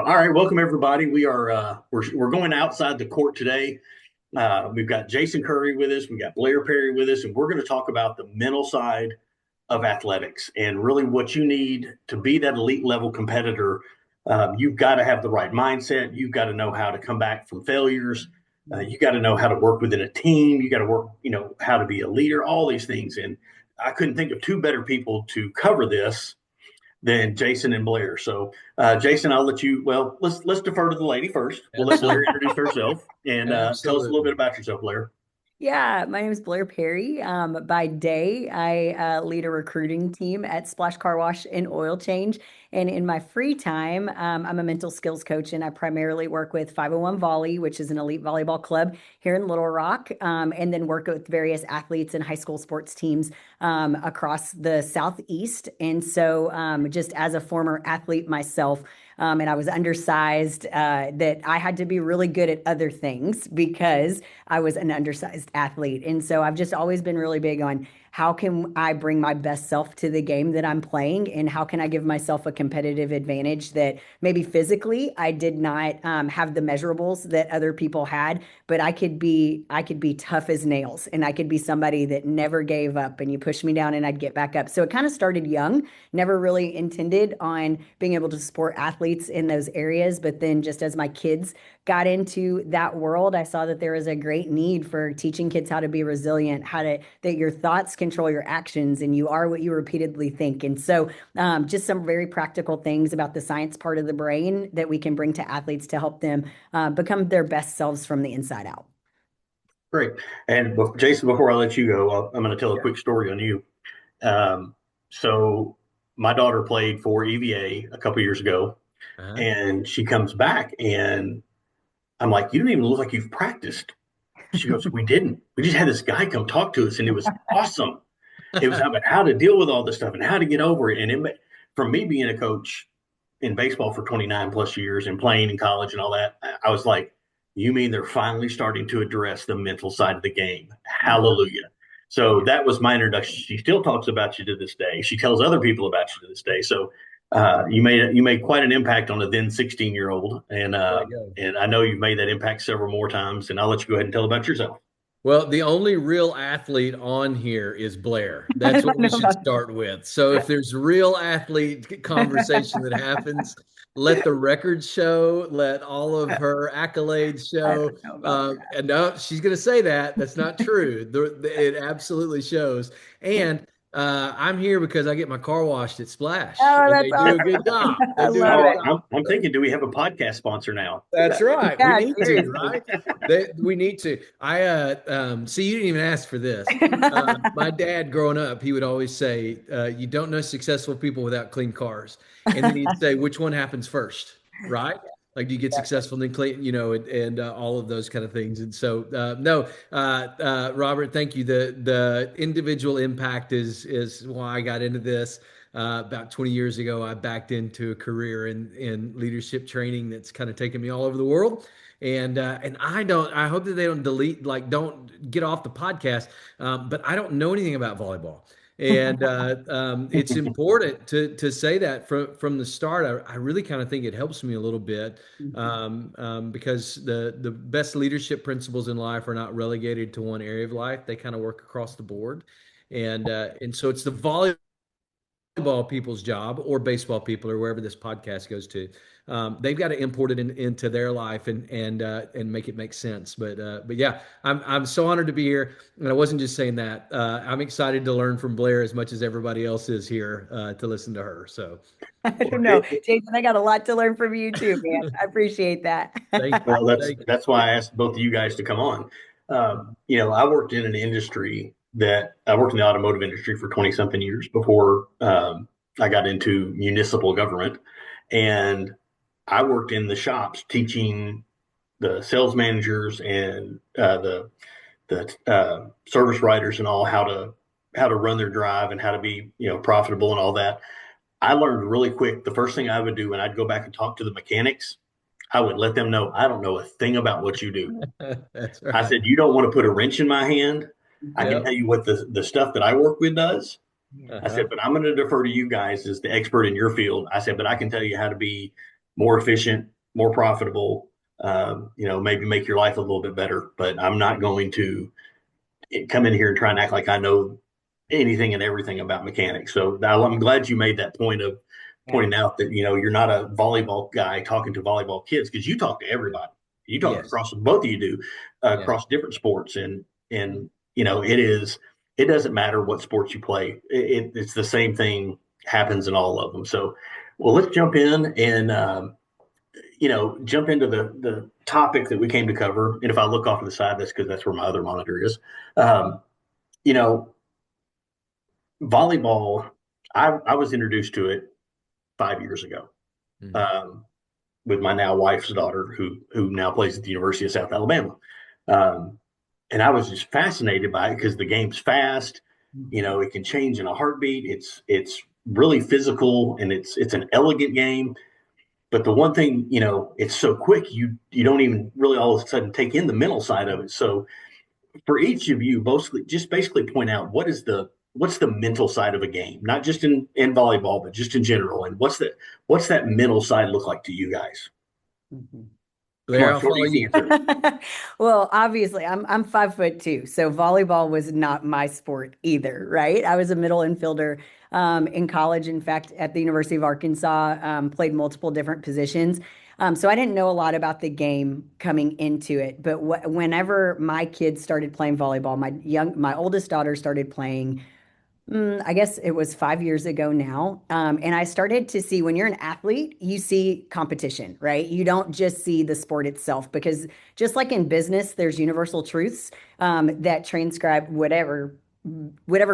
All right, welcome everybody. We are we're going outside the court today. We've got Jason Curry with us. We've got Blair Perry with us, and we're going to talk about the mental side of athletics and really what you need to be that elite level competitor. You've got to have the right mindset. You've got to know how to come back from failures. You got to know how to work within a team. You got to work, how to be a leader. All these things, and I couldn't think of two better people to cover this than Jason and Blair. So, Jason, I'll let you. Well, let's defer to the lady first. We'll let Blair Absolutely. introduce herself and tell us a little bit Absolutely. about yourself, Blair. Yeah, my name is Blair Perry. By day, I lead a recruiting team at Splash Car Wash and Oil Change. And in my free time, I'm a mental skills coach, and I primarily work with 501 Volley, which is an elite volleyball club here in Little Rock, and then work with various athletes and high school sports teams across the Southeast. And so, just as a former athlete myself, and I was undersized, that I had to be really good at other things because I was an undersized athlete. And so I've just always been really big on how can I bring my best self to the game that I'm playing, and how can I give myself a competitive advantage that maybe physically I did not have the measurables that other people had, but I could be tough as nails, and I could be somebody that never gave up, and you push me down and I'd get back up. So it kind of started young, never really intended on being able to support athletes in those areas. But then just as my kids got into that world, I saw that there is a great need for teaching kids how to be resilient, that your thoughts control your actions and you are what you repeatedly think. And so, just some very practical things about the science part of the brain that we can bring to athletes to help them become their best selves from the inside out. Great. And Jason, before I let you go, I'm going to tell a quick story on you. So my daughter played for EVA a couple years ago, Uh-huh. and she comes back, and I'm like, "You don't even look like you've practiced." She goes, "We didn't. We just had this guy come talk to us, and it was awesome. It was about how to deal with all this stuff and how to get over it." And from me being a coach in baseball for 29 plus years and playing in college and all that, I was like, "You mean they're finally starting to address the mental side of the game? Hallelujah." So that was my introduction. She still talks about you to this day. She tells other people about you to this day. So you made quite an impact on a then 16-year-old, and There you go. and I know you've made that impact several more times. And I'll let you go ahead and tell about yourself. Well, the only real athlete on here is Blair. I That's what don't we know should about that. start with. So if there's real athlete conversation that happens, let the record show, let all of her accolades I show. don't know about And no, she's going to say that. That's not true. It absolutely shows. And I'm here because I get my car washed at Splash, Oh, and that's they do a good awesome. job. They I do a love good Oh, it. job. I'm thinking, do we have a podcast sponsor now? That's right. We Yeah, need to, seriously. right? We need to. See, you didn't even ask for this. My dad, growing up, he would always say, "You don't know successful people without clean cars," and then he'd say, "Which one happens first?" Right? Like, do you get successful and then clean, and all of those kind of things. And so, no, Robert, thank you. The individual impact is why I got into this. About 20 years ago, I backed into a career in leadership training that's kind of taken me all over the world. And I hope that they don't don't get off the podcast. But I don't know anything about volleyball. And it's important to say that from the start. I really kind of think it helps me a little bit, because the best leadership principles in life are not relegated to one area of life. They kind of work across the board. And so it's the volleyball people's job, or baseball people, or wherever this podcast goes to. They've got to import it into their life and make it make sense. But yeah, I'm so honored to be here, and I wasn't just saying that. I'm excited to learn from Blair as much as everybody else is here to listen to her. So I don't know. Jason, I got a lot to learn from you too, man. I appreciate that. thank you, Well, that's thank you. that's why I asked both of you guys to come on. I worked in an industry that I worked in the automotive industry for 20 something years before I got into municipal government, and I worked in the shops teaching the sales managers and the service writers and all how to run their drive and how to be profitable and all that. I learned really quick. The first thing I would do when I'd go back and talk to the mechanics, I would let them know I don't know a thing about what you do. That's I right. said, you don't want to put a wrench in my hand. I can Yep. tell you what the stuff that I work with does. I said, Uh-huh. but I'm going to defer to you guys as the expert in your field. I said, but I can tell you how to be more efficient, more profitable, maybe make your life a little bit better. But I'm not going to come in here and try and act like I know anything and everything about mechanics. So I'm glad you made that point of pointing out that, you're not a volleyball guy talking to volleyball kids, because you talk to everybody. You talk Yes. across, both of you do, across different sports. And it doesn't matter what sports you play. It's the same thing happens in all of them. So, well, let's jump in and, jump into the topic that we came to cover. And if I look off to the side, that's because that's where my other monitor is. Um, you know, Volleyball, I was introduced to it 5 years ago, um, with my now wife's daughter, who now plays at the University of South Alabama. Um, and I was just fascinated by it because the game's fast. It can change in a heartbeat. It's really physical, and it's an elegant game. But the one thing, it's so quick, you don't even really all of a sudden take in the mental side of it. So for each of you, basically point out what's the mental side of a game, not just in volleyball, but just in general. And what's that mental side look like to you guys? Mhm. Blair, Come on, I'll short, follow easy you. Mm-hmm. Well, obviously, I'm 5'2", so volleyball was not my sport either, right? I was a middle infielder in college. In fact, at the University of Arkansas, played multiple different positions. So I didn't know a lot about the game coming into it. But whenever my kids started playing volleyball, my oldest daughter started playing. I guess it was 5 years ago now. And I started to see, when you're an athlete, you see competition, right? You don't just see the sport itself, because just like in business, there's universal truths that transcribe whatever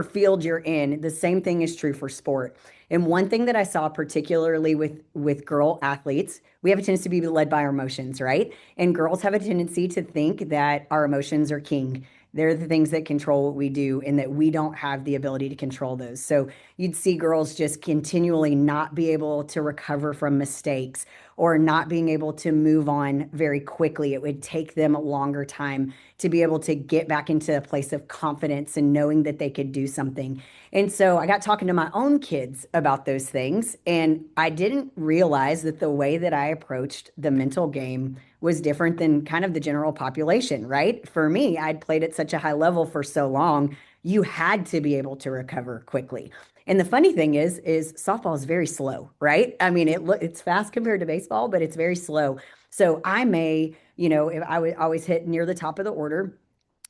field you're in. The same thing is true for sport. And one thing that I saw particularly with girl athletes, we have a tendency to be led by our emotions, right? And girls have a tendency to think that our emotions are king. They're the things that control what we do, and that we don't have the ability to control those. So you'd see girls just continually not be able to recover from mistakes, or not being able to move on very quickly. It would take them a longer time to be able to get back into a place of confidence and knowing that they could do something. And so I got talking to my own kids about those things, and I didn't realize that the way that I approached the mental game was different than kind of the general population, right? For me, I'd played at such a high level for so long, you had to be able to recover quickly. And the funny thing is softball is very slow, right? I mean, it's fast compared to baseball, but it's very slow. So I may, if I would always hit near the top of the order,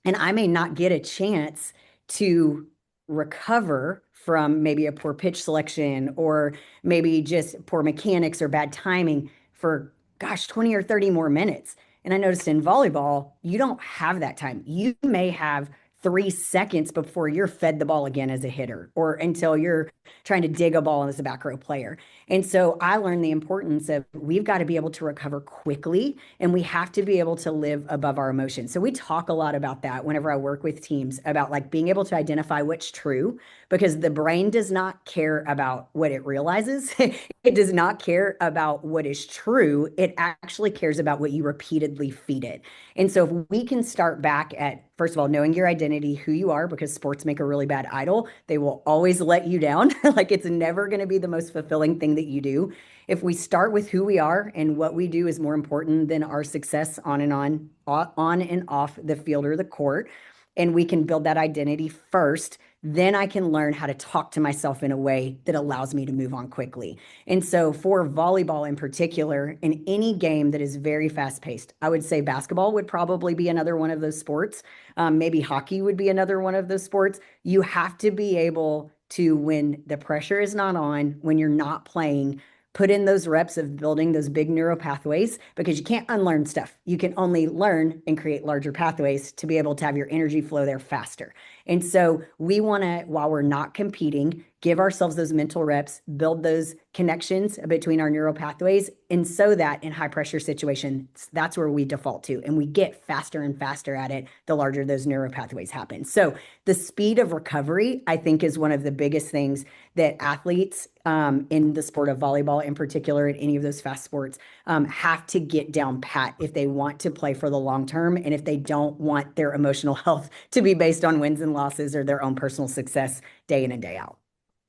and I may not get a chance to recover from maybe a poor pitch selection, or maybe just poor mechanics or bad timing for, gosh, 20 or 30 more minutes. And I noticed in volleyball, you don't have that time. You may have 3 seconds before you're fed the ball again as a hitter, or until you're trying to dig a ball as a back row player. And so I learned the importance of, we've got to be able to recover quickly, and we have to be able to live above our emotions. So we talk a lot about that whenever I work with teams, about like being able to identify what's true, because the brain does not care about what it realizes. It does not care about what is true. It actually cares about what you repeatedly feed it. And so if we can start back at, first of all, knowing your identity, who you are, because sports make a really bad idol. They will always let you down. Like, it's never going to be the most fulfilling thing that you do. If we start with who we are and what we do is more important than our success on and off the field or the court, and we can build that identity first, then I can learn how to talk to myself in a way that allows me to move on quickly. And so for volleyball in particular, in any game that is very fast paced, I would say basketball would probably be another one of those sports. Maybe hockey would be another one of those sports. You have to be able to, when the pressure is not on, when you're not playing, put in those reps of building those big neural pathways, because you can't unlearn stuff. You can only learn and create larger pathways to be able to have your energy flow there faster. And so we want to, while we're not competing, give ourselves those mental reps, build those connections between our neural pathways. And so that in high pressure situations, that's where we default to. And we get faster and faster at it, the larger those neural pathways happen. So the speed of recovery, I think, is one of the biggest things that athletes in the sport of volleyball in particular, in any of those fast sports, have to get down pat if they want to play for the long term, and if they don't want their emotional health to be based on wins and losses or their own personal success day in and day out.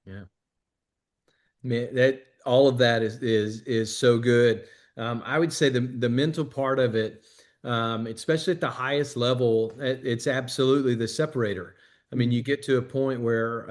Yeah. Man, that all of that is so good. I would say the mental part of it, especially at the highest level, it's absolutely the separator. I mean, you get to a point where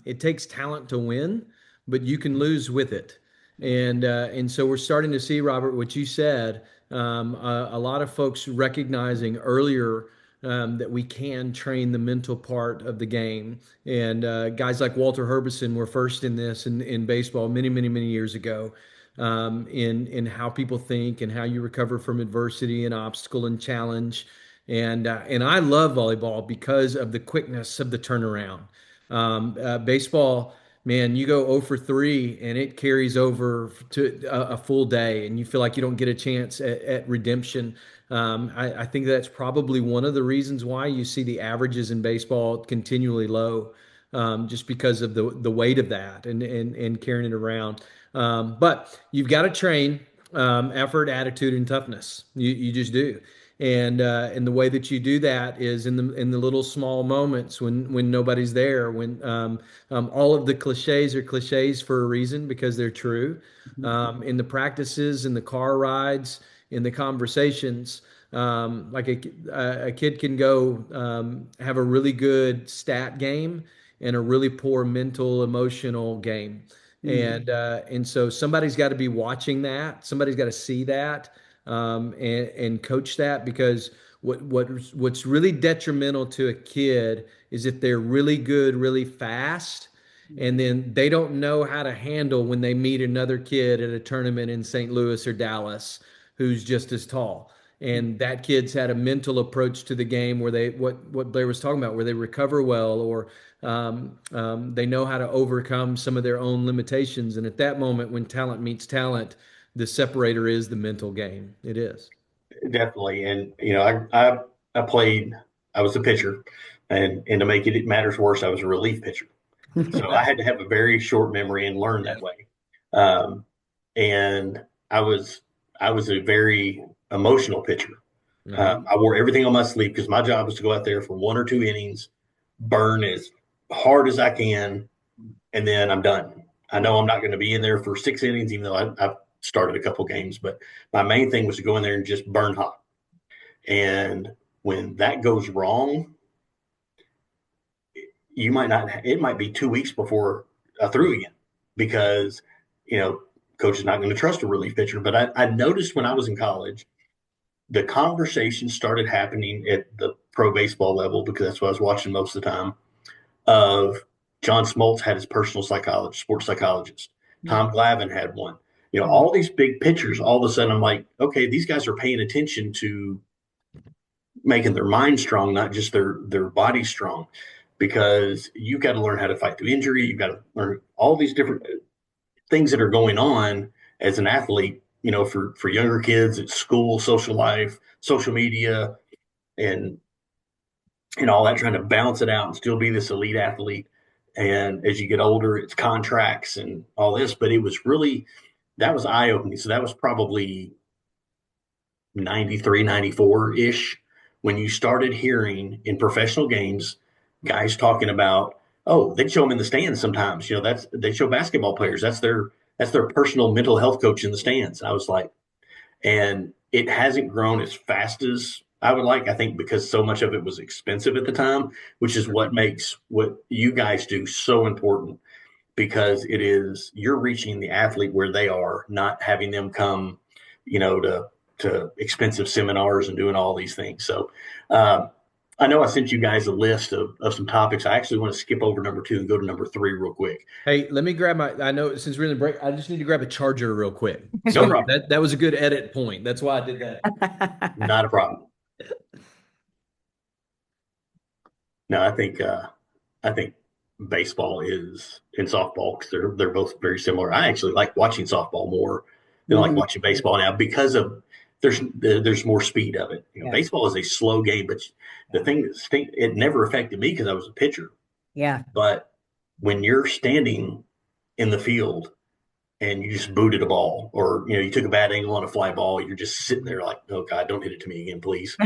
it takes talent to win, but you can lose with it. And so we're starting to see, Robert, what you said, a lot of folks recognizing earlier that we can train the mental part of the game. And guys like Walter Herbison were first in this in baseball many, many, many years ago, in how people think and how you recover from adversity and obstacle and challenge. And I love volleyball because of the quickness of the turnaround. Baseball, man, you go 0 for 3 and it carries over to a full day, and you feel like you don't get a chance at redemption. I think that's probably one of the reasons why you see the averages in baseball continually low, just because of the weight of that and carrying it around. But you've got to train effort, attitude, and toughness. You just do. And the way that you do that is in the little small moments when nobody's there, when all of the cliches are cliches for a reason because they're true. In the practices, in the car rides, in the conversations, like a kid can go have a really good stat game and a really poor mental emotional game. And so somebody's got to be watching that. Somebody's got to see that, and coach that, because what's really detrimental to a kid is if they're really good, really fast, and then they don't know how to handle when they meet another kid at a tournament in St. Louis or Dallas who's just as tall. And that kid's had a mental approach to the game where what Blair was talking about, where they recover well, or they know how to overcome some of their own limitations. And at that moment, when talent meets talent, the separator is the mental game. It is. Definitely. And, I played, I was a pitcher, and to make it matters worse, I was a relief pitcher. So I had to have a very short memory and learn that way. Um, and I was a very emotional pitcher. I wore everything on my sleeve because my job was to go out there for 1 or 2 innings, burn as hard as I can, and then I'm done. I know I'm not going to be in there for 6 innings, even though I've started a couple games, but my main thing was to go in there and just burn hot. And when that goes wrong, it might be 2 weeks before I threw again, because, coach is not going to trust a relief pitcher. But I noticed when I was in college, the conversation started happening at the pro baseball level, because that's what I was watching most of the time, of John Smoltz had his personal psychologist, sports psychologist. Tom Glavine had one. All these big pitchers, all of a sudden I'm like, okay, these guys are paying attention to making their mind strong, not just their body strong, because you've got to learn how to fight through injury. You've got to learn all these different things that are going on as an athlete, for younger kids at school, social life, social media, and all that, trying to balance it out and still be this elite athlete. And as you get older, it's contracts and all this. But that was eye opening. So that was probably 93, 94 ish, when you started hearing in professional games guys talking about, oh, they'd show them in the stands sometimes. They show basketball players. That's their personal mental health coach in the stands. And I was like, and it hasn't grown as fast as I would like, I think, because so much of it was expensive at the time, which is what makes what you guys do so important, because you're reaching the athlete where they are, not having them come, to expensive seminars and doing all these things. So I know I sent you guys a list of some topics. I actually want to skip over number 2 and go to number 3 real quick. Hey, let me grab I know since we're in the break, I just need to grab a charger real quick. No So problem. that was a good edit point. That's why I did that. Not a problem. No, I think baseball is in softball, because they're both very similar. I actually like watching softball more than like watching baseball now, because of there's more speed of it. Baseball is a slow game, but the thing it never affected me because I was a pitcher. Yeah. But when you're standing in the field and you just booted a ball, or you took a bad angle on a fly ball, you're just sitting there like, oh God, don't hit it to me again, please.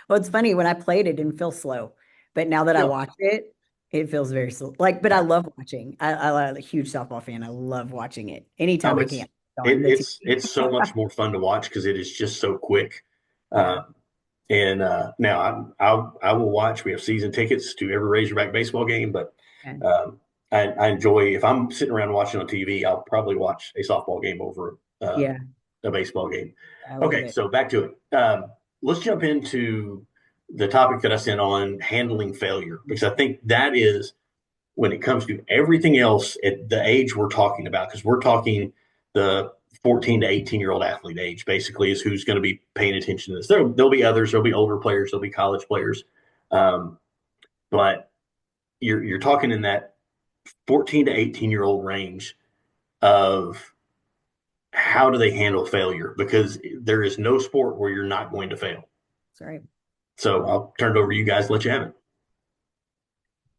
Well, it's funny, when I played, it didn't feel slow, but now that I watch it, it feels very slow. But I love watching. I'm a huge softball fan. I love watching it anytime I can. on the TV. It's so much more fun to watch because it is just so quick. Uh, and now I will watch. We have season tickets to every Razorback baseball game, but Yeah. um, I enjoy if I'm sitting around watching on TV, I'll probably watch a softball game over Yeah, a baseball game. I love Okay, it. so back to it. Let's jump into the topic that I sent on handling failure because I think that is when it comes to everything else at the age we're talking about, because we're talking the 14 to 18-year-old athlete age, basically, is who's going to be paying attention to this. There'll be others, there'll be older players, there'll be college players. Um, but you're talking in that 14 to 18-year-old range of how do they handle failure? Because there is no sport where you're not going to fail. That's right. So I'll turn it over to you guys, let you have it.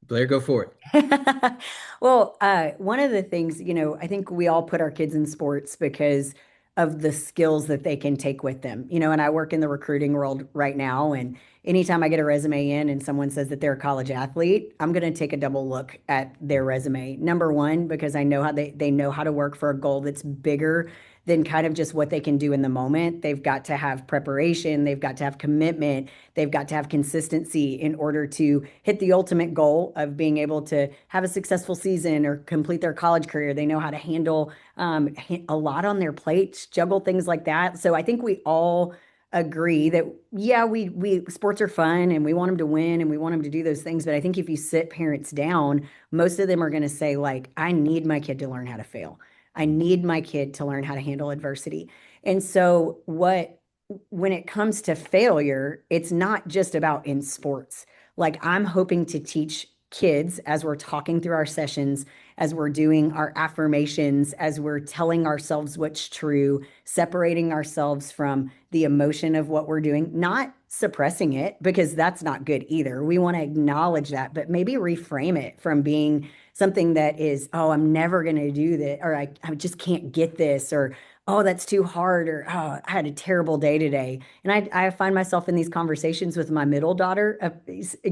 Blair, go for it. Well, one of the things, I think we all put our kids in sports because of the skills that they can take with them. And I work in the recruiting world right now. And anytime I get a resume in and someone says that they're a college athlete, I'm going to take a double look at their resume. Number one, because I know how they know how to work for a goal that's bigger than kind of just what they can do in the moment. They've got to have preparation, they've got to have commitment, they've got to have consistency in order to hit the ultimate goal of being able to have a successful season or complete their college career. They know how to handle a lot on their plates, juggle things like that. So I think we all agree that yeah, we sports are fun and we want them to win and we want them to do those things. But I think if you sit parents down, most of them are going to say like, I need my kid to learn how to fail. I need my kid to learn how to handle adversity. And so when it comes to failure, it's not just about in sports. Like I'm hoping to teach kids as we're talking through our sessions, as we're doing our affirmations, as we're telling ourselves what's true, separating ourselves from the emotion of what we're doing, not suppressing it because that's not good either. We want to acknowledge that, but maybe reframe it from being something that is, oh, I'm never going to do that, or I just can't get this, or oh, that's too hard, or oh, I had a terrible day today. And I find myself in these conversations with my middle daughter,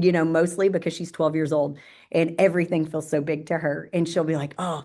mostly because she's 12 years old and everything feels so big to her. And she'll be like, oh,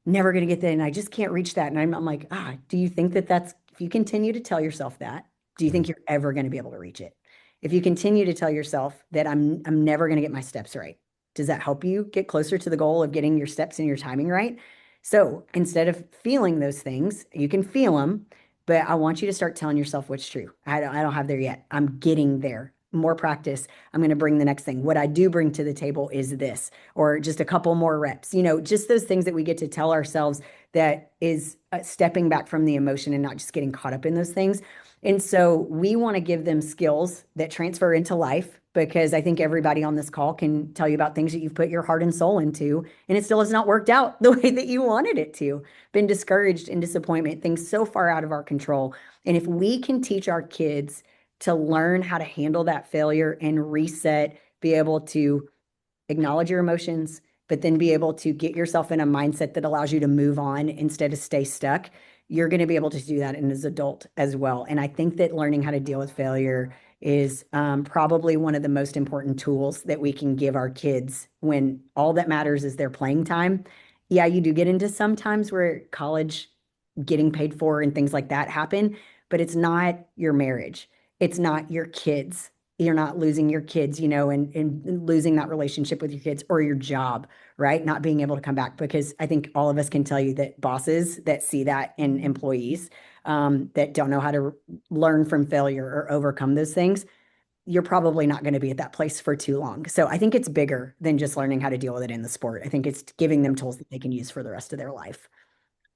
never going to get that. And I just can't reach that. And I'm like, do you think that if you continue to tell yourself that, do you think you're ever going to be able to reach it? If you continue to tell yourself that I'm never going to get my steps right, does that help you get closer to the goal of getting your steps and your timing right? So instead of feeling those things, you can feel them, but I want you to start telling yourself what's true. I don't have there yet. I'm getting there. More practice. I'm going to bring the next thing. What I do bring to the table is this, or just a couple more reps. Just those things that we get to tell ourselves that is stepping back from the emotion and not just getting caught up in those things. And so we want to give them skills that transfer into life because I think everybody on this call can tell you about things that you've put your heart and soul into, and it still has not worked out the way that you wanted it to. Been discouraged and disappointment, things so far out of our control. And if we can teach our kids to learn how to handle that failure and reset, be able to acknowledge your emotions, but then be able to get yourself in a mindset that allows you to move on instead of stay stuck, you're going to be able to do that in as adult as well. And I think that learning how to deal with failure is probably one of the most important tools that we can give our kids when all that matters is their playing time. Yeah, you do get into some times where college getting paid for and things like that happen, but it's not your marriage. It's not your kids. You're not losing your kids, and losing that relationship with your kids or your job, right? Not being able to come back because I think all of us can tell you that bosses that see that in employees that don't know how to learn from failure or overcome those things, you're probably not going to be at that place for too long. So I think it's bigger than just learning how to deal with it in the sport. I think it's giving them tools that they can use for the rest of their life.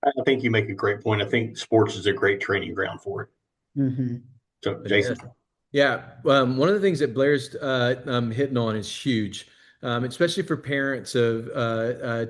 I think you make a great point. I think sports is a great training ground for it. Mm-hmm. So, It Jason. is. Yeah. One of the things that Blair's hitting on is huge, especially for parents of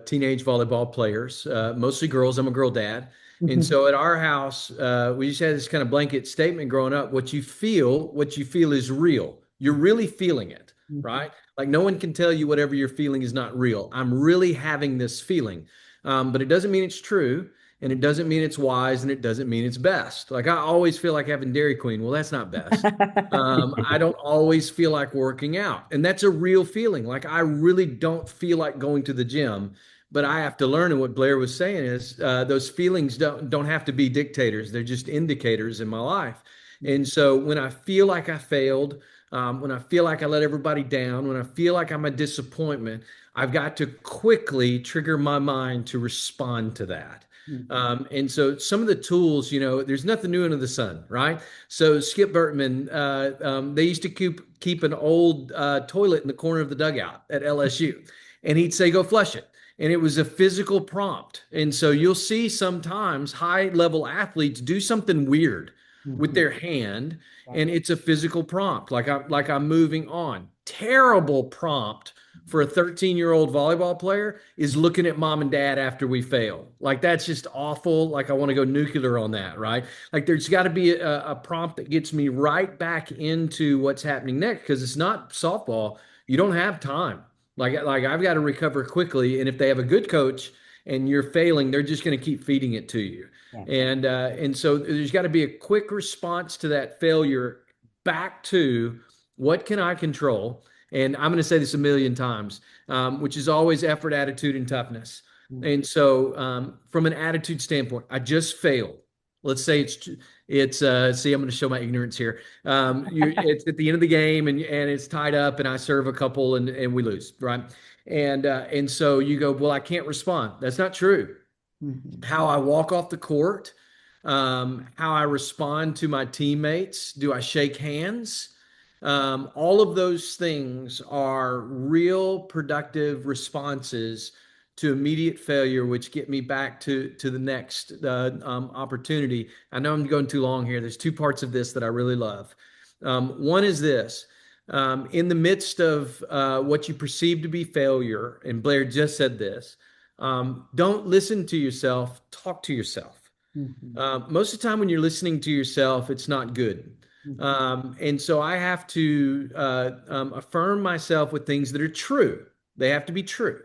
teenage volleyball players, mostly girls. I'm a girl dad. And Mm-hmm. so at our house, we just had this kind of blanket statement growing up. What you feel is real. You're really feeling it, right? Like no one can tell you whatever you're feeling is not real. I'm really having this feeling. But it doesn't mean it's true. And it doesn't mean it's wise and it doesn't mean it's best. Like I always feel like having Dairy Queen. Well, that's not best. I don't always feel like working out. And that's a real feeling. Like I really don't feel like going to the gym, but I have to learn. And what Blair was saying is those feelings don't have to be dictators. They're just indicators in my life. And so when I feel like I failed, when I feel like I let everybody down, when I feel like I'm a disappointment, I've got to quickly trigger my mind to respond to that. And so some of the tools, there's nothing new under the sun, right? So Skip Bertman, they used to keep an old toilet in the corner of the dugout at LSU, and he'd say, "Go flush it." And it was a physical prompt. And so you'll see sometimes high level athletes do something weird with their hand, and it's a physical prompt, like I'm moving on. Terrible prompt for a 13-year-old volleyball player is looking at mom and dad after we fail. Like, that's just awful. Like, I want to go nuclear on that, right? Like, there's got to be a prompt that gets me right back into what's happening next, because it's not softball. You don't have time. Like I've got to recover quickly. And if they have a good coach and you're failing, they're just going to keep feeding it to you. And so there's got to be a quick response to that failure, back to what can I control? And I'm going to say this a million times, which is always effort, attitude, and toughness. And so from an attitude standpoint, I just failed. Let's say it's see, I'm going to show my ignorance here. It's at the end of the game, and it's tied up, and I serve a couple, and we lose, right? And so you go, well, I can't respond. That's not true. How I walk off the court, how I respond to my teammates, do I shake hands? All of those things are real productive responses to immediate failure, which get me back to the next opportunity. I know I'm going too long here. There's two parts of this that I really love. One is this. In the midst of what you perceive to be failure, and Blair just said this, don't listen to yourself, talk to yourself. Most of the time when you're listening to yourself, it's not good. And so I have to affirm myself with things that are true. They have to be true.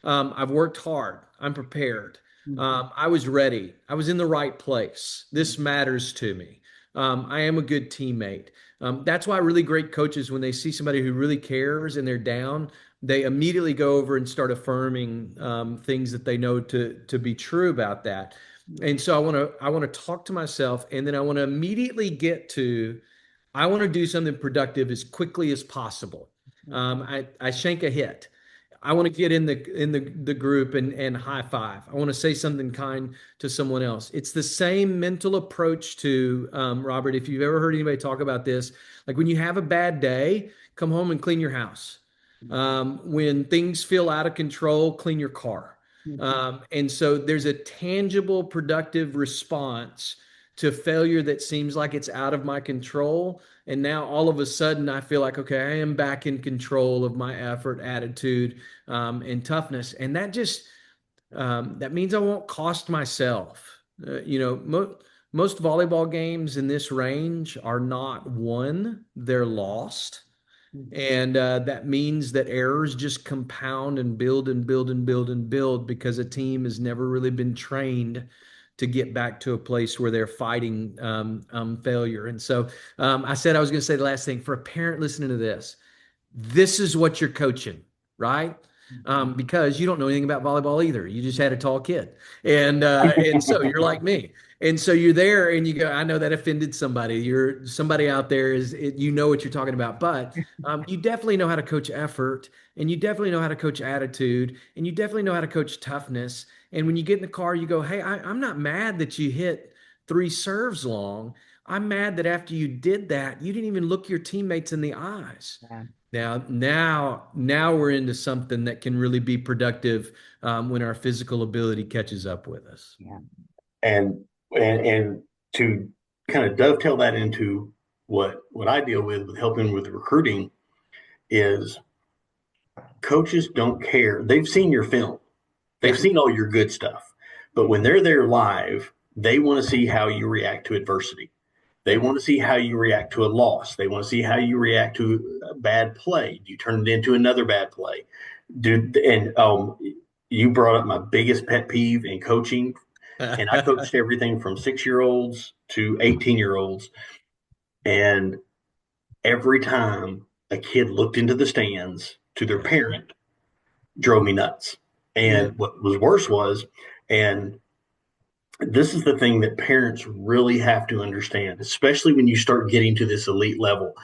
I've worked hard. I'm prepared. I was ready. I was in the right place. This matters to me. I am a good teammate. That's why really great coaches, when they see somebody who really cares and they're down, they immediately go over and start affirming things that they know to be true about that. And so I want to talk to myself, and then I want to immediately get to, I want to do something productive as quickly as possible. I shank a hit. I want to get in the group and high five. I want to say something kind to someone else. It's the same mental approach to, Robert, if you've ever heard anybody talk about this, like when you have a bad day, come home and clean your house. When things feel out of control, clean your car. And so there's a tangible, productive response to failure that seems like it's out of my control. And now all of a sudden I feel like, okay, I am back in control of my effort, attitude, and toughness. And that just, that means I won't cost myself. Most volleyball games in this range are not won, they're lost. And that means that errors just compound and build and build and build and build, because a team has never really been trained to get back to a place where they're fighting failure. And so I said I was going to say the last thing. For a parent listening to this is what you're coaching, right? Because you don't know anything about volleyball either. You just had a tall kid. And so you're like me. And so you're there and you go, I know that offended somebody. You're somebody out there you know what you're talking about, but you definitely know how to coach effort, and you definitely know how to coach attitude, and you definitely know how to coach toughness. And when you get in the car, you go, hey, I'm not mad that you hit 3 serves long. I'm mad that after you did that, you didn't even look your teammates in the eyes. Yeah. Now we're into something that can really be productive when our physical ability catches up with us. Yeah. And to kind of dovetail that into what I deal with helping with recruiting, is coaches don't care. They've seen your film. They've seen all your good stuff. But when they're there live, they want to see how you react to adversity. They want to see how you react to a loss. They want to see how you react to a bad play. Do you turn it into another bad play? You brought up my biggest pet peeve in coaching. And I coached everything from 6-year-olds to 18-year-olds. And every time a kid looked into the stands to their parent, drove me nuts. And what was worse was, and this is the thing that parents really have to understand, especially when you start getting to this elite level.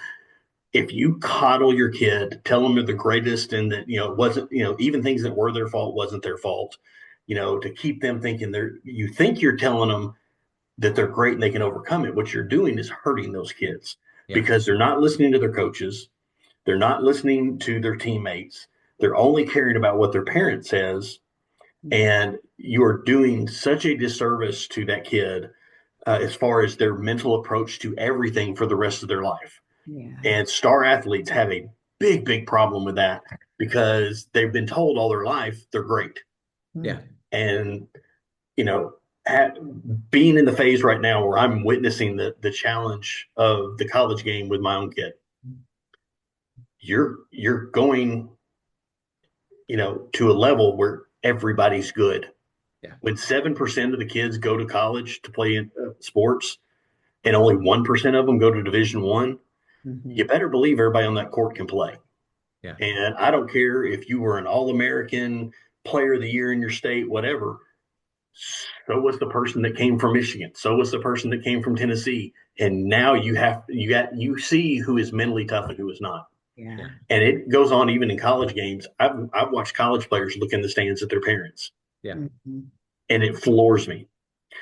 If you coddle your kid, tell them they're the greatest and that, it wasn't, even things that were their fault wasn't their fault, to keep them thinking you think you're telling them that they're great and they can overcome it. What you're doing is hurting those kids Yeah. because they're not listening to their coaches. They're not listening to their teammates. They're only caring about what their parent says. And you're doing such a disservice to that kid as far as their mental approach to everything for the rest of their life. Yeah. And star athletes have a big, big problem with that because they've been told all their life they're great. Yeah. And, being in the phase right now where I'm witnessing the challenge of the college game with my own kid, you're going, to a level where everybody's good. Yeah. When 7% of the kids go to college to play in sports and only 1% of them go to Division I, you better believe everybody on that court can play. Yeah. And I don't care if you were an All-American, Player of the Year in your state, whatever. So was the person that came from Michigan. So was the person that came from Tennessee. And now you see who is mentally tough and who is not. Yeah. And it goes on even in college games. I've watched college players look in the stands at their parents. Yeah. And it floors me.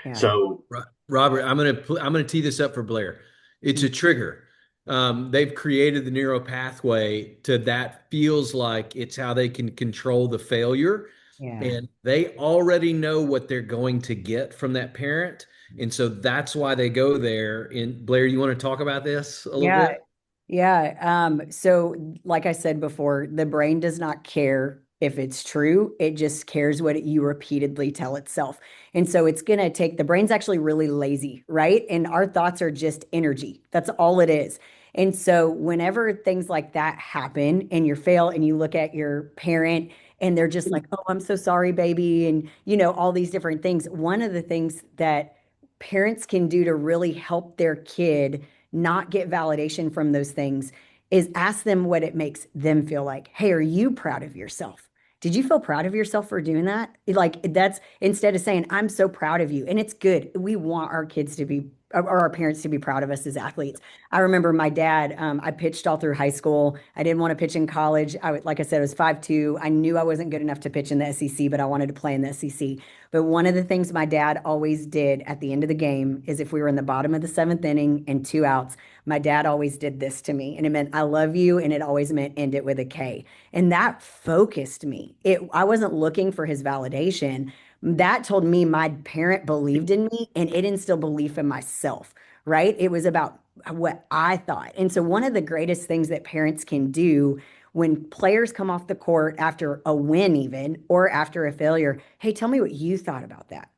Yeah. So Robert, I'm gonna tee this up for Blair. It's a trigger. They've created the neural pathway to that feels like it's how they can control the failure. Yeah. And they already know what they're going to get from that parent. And so that's why they go there. And Blair, you want to talk about this a little bit? Yeah. So like I said before, the brain does not care if it's true. It just cares what you repeatedly tell itself. And so it's going to the brain's actually really lazy, right? And our thoughts are just energy. That's all it is. And so whenever things like that happen and you fail and you look at your parent and they're just like, oh, I'm so sorry, baby. And, all these different things. One of the things that parents can do to really help their kid not get validation from those things is ask them what it makes them feel like. Hey, are you proud of yourself? Did you feel proud of yourself for doing that? Like that's instead of saying, I'm so proud of you. And it's good. We want our kids to be, or our parents to be proud of us as athletes. I remember my dad, I pitched all through high school. I didn't want to pitch in college. Like I said, I was 5'2". I knew I wasn't good enough to pitch in the SEC, but I wanted to play in the SEC. But one of the things my dad always did at the end of the game is if we were in the bottom of the seventh inning and 2 outs, my dad always did this to me. And it meant, I love you. And it always meant end it with a K. And that focused me. I wasn't looking for his validation. That told me my parent believed in me and it instilled belief in myself, right? It was about what I thought. And so one of the greatest things that parents can do when players come off the court after a win even, or after a failure, hey, tell me what you thought about that.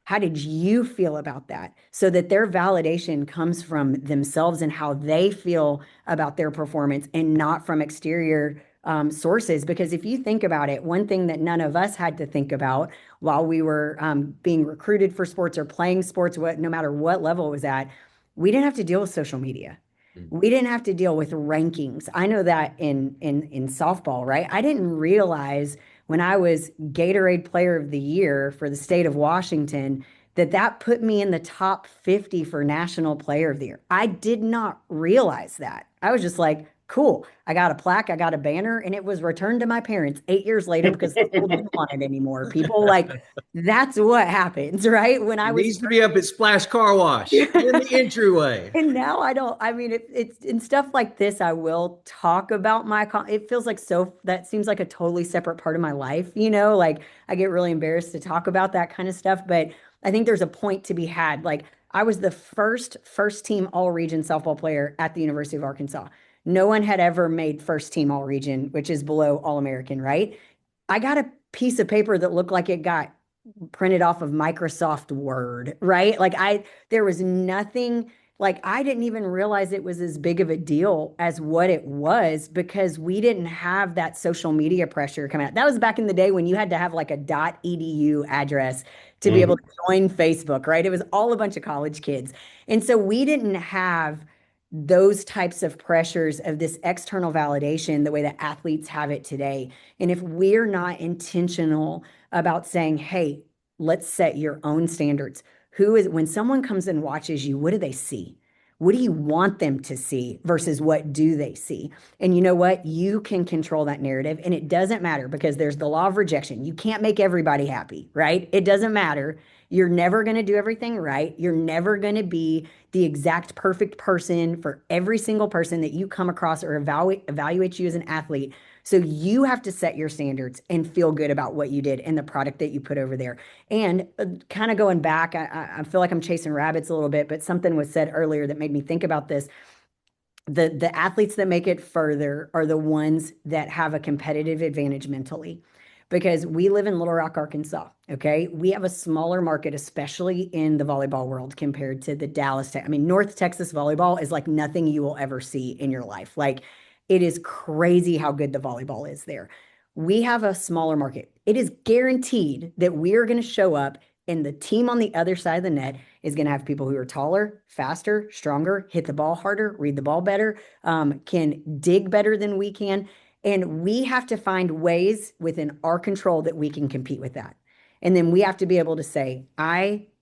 How did you feel about that? So that their validation comes from themselves and how they feel about their performance and not from exterior sources. Because if you think about it, one thing that none of us had to think about while we were being recruited for sports or playing sports, no matter what level it was at, we didn't have to deal with social media. We didn't have to deal with rankings. I know that in softball, right? I didn't realize when I was Gatorade Player of the Year for the state of Washington that put me in the top 50 for National Player of the Year. I did not realize that. I was just like, cool. I got a plaque, I got a banner, and it was returned to my parents 8 years later because the school didn't want it anymore. People that's what happens, right? When I It was needs to be up at Splash Car Wash in the entryway. and now I don't, I mean, it's in stuff like this, I will talk about it feels like that seems like a totally separate part of my life, like I get really embarrassed to talk about that kind of stuff, but I think there's a point to be had. Like I was the first team all region softball player at the University of Arkansas. No one had ever made first team all region, which is below all American, right? I got a piece of paper that looked like it got printed off of Microsoft Word, right? There was nothing, like I didn't even realize it was as big of a deal as what it was because we didn't have that social media pressure coming out. That was back in the day when you had to have like a .edu address to be able to join Facebook, right? It was all a bunch of college kids. And so we didn't have those types of pressures of this external validation the way that athletes have it today. And if we're not intentional about saying, hey, let's set your own standards. When someone comes and watches you, what do they see? What do you want them to see versus what do they see? And you know what? You can control that narrative, and it doesn't matter because there's the law of rejection. You can't make everybody happy, right? It doesn't matter. You're never going to do everything right. You're never going to be the exact perfect person for every single person that you come across or evaluate you as an athlete. So you have to set your standards and feel good about what you did and the product that you put over there. And kind of going back, I feel like I'm chasing rabbits a little bit, but something was said earlier that made me think about this. The athletes that make it further are the ones that have a competitive advantage mentally, because we live in Little Rock, Arkansas. Okay. We have a smaller market, especially in the volleyball world compared to the Dallas. I mean, North Texas volleyball is like nothing you will ever see in your life. Like, it is crazy how good the volleyball is there. We have a smaller market. It is guaranteed that we are going to show up and the team on the other side of the net is going to have people who are taller, faster, stronger, hit the ball harder, read the ball better, can dig better than we can. And we have to find ways within our control that we can compete with that. And then we have to be able to say,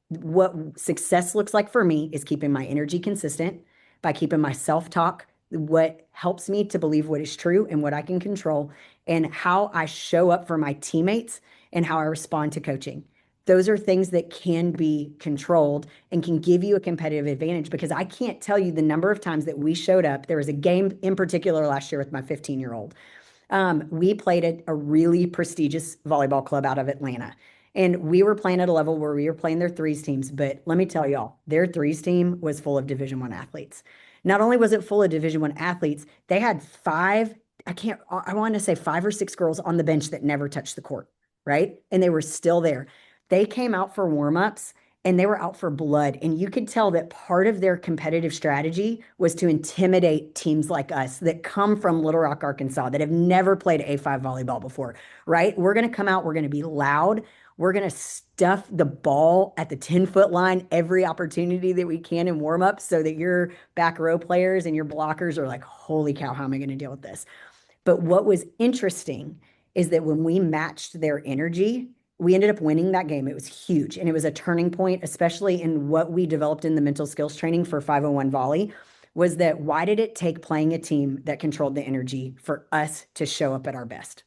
what success looks like for me is keeping my energy consistent by keeping my self-talk, what helps me to believe what is true and what I can control, and how I show up for my teammates and how I respond to coaching. Those are things that can be controlled and can give you a competitive advantage, because I can't tell you the number of times that we showed up. There was a game in particular last year with my 15-year-old. We played at a really prestigious volleyball club out of Atlanta. And we were playing at a level where we were playing their threes teams. But let me tell y'all, their threes team was full of Division I athletes. Not only was it full of Division I athletes, they had I want to say 5 or 6 girls on the bench that never touched the court, right? And they were still there. They came out for warm-ups and they were out for blood. And you could tell that part of their competitive strategy was to intimidate teams like us that come from Little Rock, Arkansas, that have never played A5 volleyball before, right? We're going to come out, we're going to be loud. We're going to stuff the ball at the 10-foot line every opportunity that we can in warm-up so that your back row players and your blockers are like, holy cow, how am I going to deal with this? But what was interesting is that when we matched their energy, we ended up winning that game. It was huge. And it was a turning point, especially in what we developed in the mental skills training for 501 Volley, was that why did it take playing a team that controlled the energy for us to show up at our best?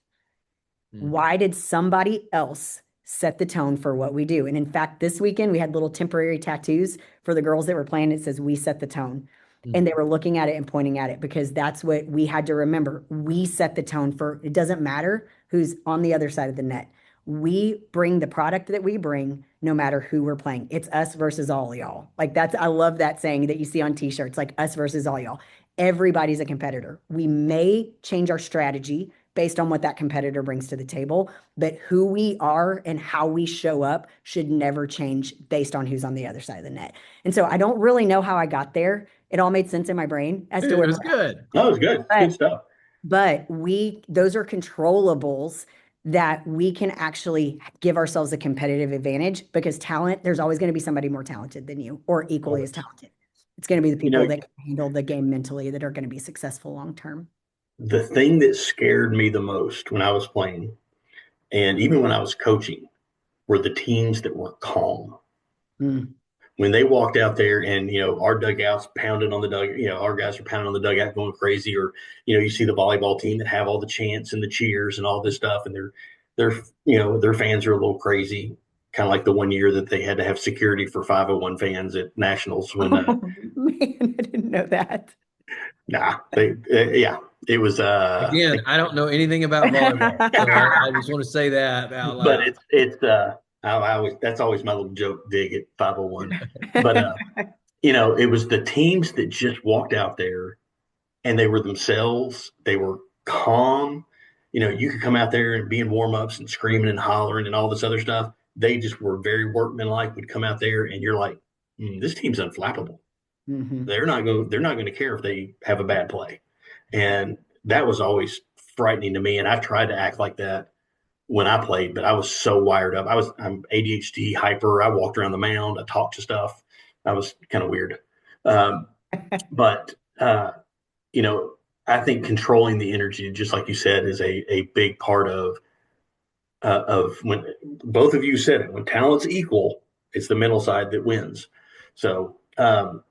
Why did somebody else set the tone for what we do? And in fact, this weekend we had little temporary tattoos for the girls that were playing. It says, "We set the tone." And they were looking at it and pointing at it, because that's what we had to remember. We set the tone for, it doesn't matter who's on the other side of the net. We bring the product that we bring no matter who we're playing. It's us versus all y'all. Like, I love that saying that you see on t-shirts, like us versus all y'all. Everybody's a competitor. We may change our strategy based on what that competitor brings to the table, but who we are and how we show up should never change based on who's on the other side of the net. And so I don't really know how I got there. It all made sense in my brain as to It was good. That was good. Good stuff. But those are controllables that we can actually give ourselves a competitive advantage, because talent, there's always going to be somebody more talented than you or equally as talented. It's going to be the people that can handle the game mentally that are going to be successful long-term. The thing that scared me the most when I was playing, and even when I was coaching, were the teams that were calm. When they walked out there and, our dugouts pounding on the dugout, our guys are pounding on the dugout going crazy, or, you see the volleyball team that have all the chants and the cheers and all this stuff. And their fans are a little crazy, kind of like the one year that they had to have security for 501 fans at nationals. When, man, I didn't know that. Nah, it was. Again, I don't know anything about volleyball, so I just want to say that out loud. But it's that's always my little joke dig at 501. But it was the teams that just walked out there and they were themselves. They were calm. You could come out there and be in warm-ups and screaming and hollering and all this other stuff. They just were very workmanlike. Would come out there and you're like, this team's unflappable. They're not going to care if they have a bad play. And that was always frightening to me. And I've tried to act like that when I played, but I was so wired up. I'm ADHD hyper. I walked around the mound. I talked to stuff. I was kind of weird. But uh, you know, I think controlling the energy, just like you said, is a big part of when both of you said it. When talent's equal, it's the mental side that wins. So, well,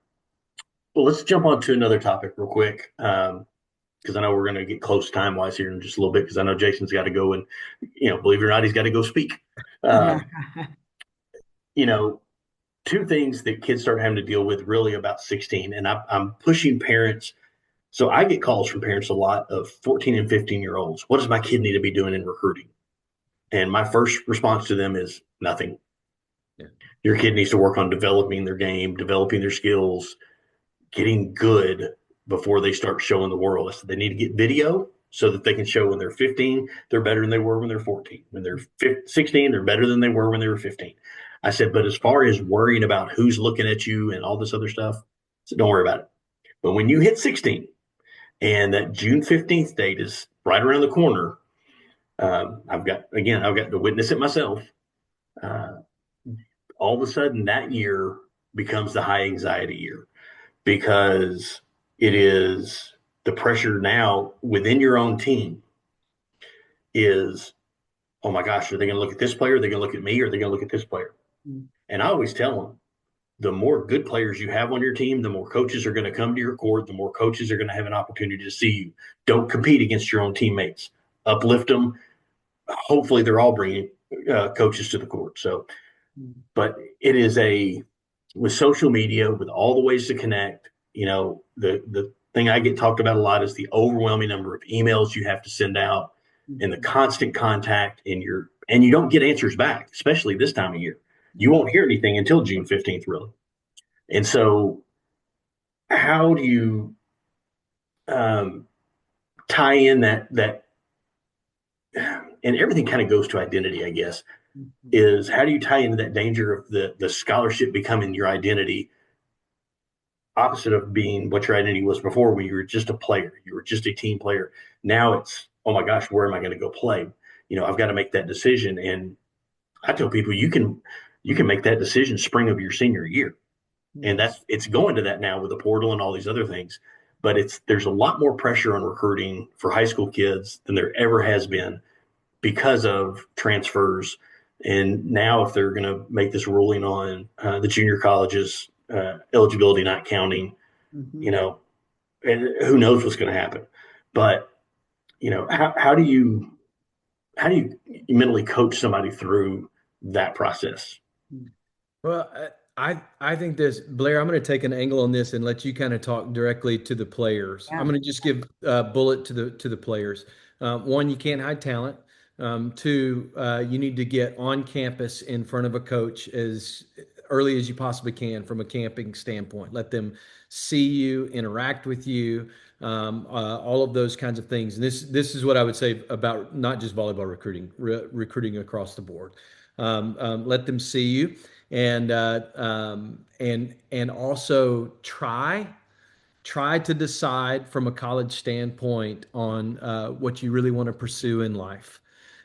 let's jump on to another topic real quick. Because I know we're going to get close time wise here in just a little bit. Because I know Jason's got to go and, believe it or not, he's got to go speak. Um, you know, two things that kids start having to deal with really about 16, and I'm pushing parents. So I get calls from parents a lot of 14 and 15-year-olds. What does my kid need to be doing in recruiting? And my first response to them is nothing. Yeah. Your kid needs to work on developing their game, developing their skills, getting good before they start showing the world. So they need to get video so that they can show when they're 15, they're better than they were when they're 14. When they're 16, they're better than they were when they were 15. I said, but as far as worrying about who's looking at you and all this other stuff, so don't worry about it. But when you hit 16 and that June 15th date is right around the corner, I've got to witness it myself. Uh, all of a sudden that year becomes the high anxiety year because it is the pressure now within your own team is, oh my gosh, are they going to look at this player? Are they going to look at me? Or are they going to look at this player? Mm-hmm. And I always tell them, the more good players you have on your team, the more coaches are going to come to your court, the more coaches are going to have an opportunity to see you. Don't compete against your own teammates. Uplift them. Hopefully they're all bringing coaches to the court. So, but it is with social media, with all the ways to connect, the thing I get talked about a lot is the overwhelming number of emails you have to send out and the constant contact and you don't get answers back, especially this time of year. You won't hear anything until June 15th, really. And so how do you tie in that and everything kind of goes to identity, I guess, is how do you tie into that danger of the scholarship becoming your identity, opposite of being what your identity was before when you were just a player, you were just a team player. Now it's, oh my gosh, where am I going to go play? I've got to make that decision. And I tell people you can make that decision spring of your senior year. And it's going to that now with the portal and all these other things. But there's a lot more pressure on recruiting for high school kids than there ever has been because of transfers. And now if they're going to make this ruling on the junior colleges eligibility not counting, and who knows what's going to happen. But how do you mentally coach somebody through that process? Well, I think this, Blair, I'm going to take an angle on this and let you kind of talk directly to the players. Yeah. I'm going to just give a bullet to the players. One, you can't hide talent. Two, you need to get on campus in front of a coach as early as you possibly can from a camping standpoint. Let them see you, interact with you, all of those kinds of things. And this is what I would say about not just volleyball recruiting, recruiting across the board. Let them see you, and also try to decide from a college standpoint on what you really want to pursue in life.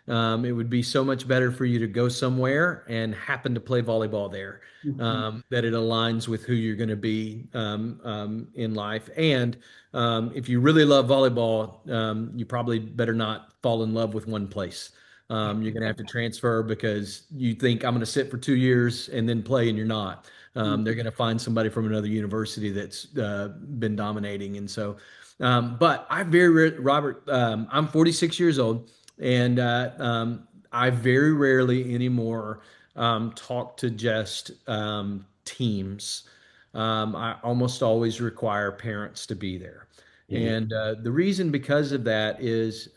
It would be so much better for you to go somewhere and happen to play volleyball there, that it aligns with who you're going to be in life. And if you really love volleyball, you probably better not fall in love with one place. You're going to have to transfer because you think I'm going to sit for 2 years and then play, and you're not. They're going to find somebody from another university that's been dominating. And so, but Robert, I'm 46 years old. And I very rarely anymore talk to just teams. I almost always require parents to be there. Mm-hmm. And the reason because of that is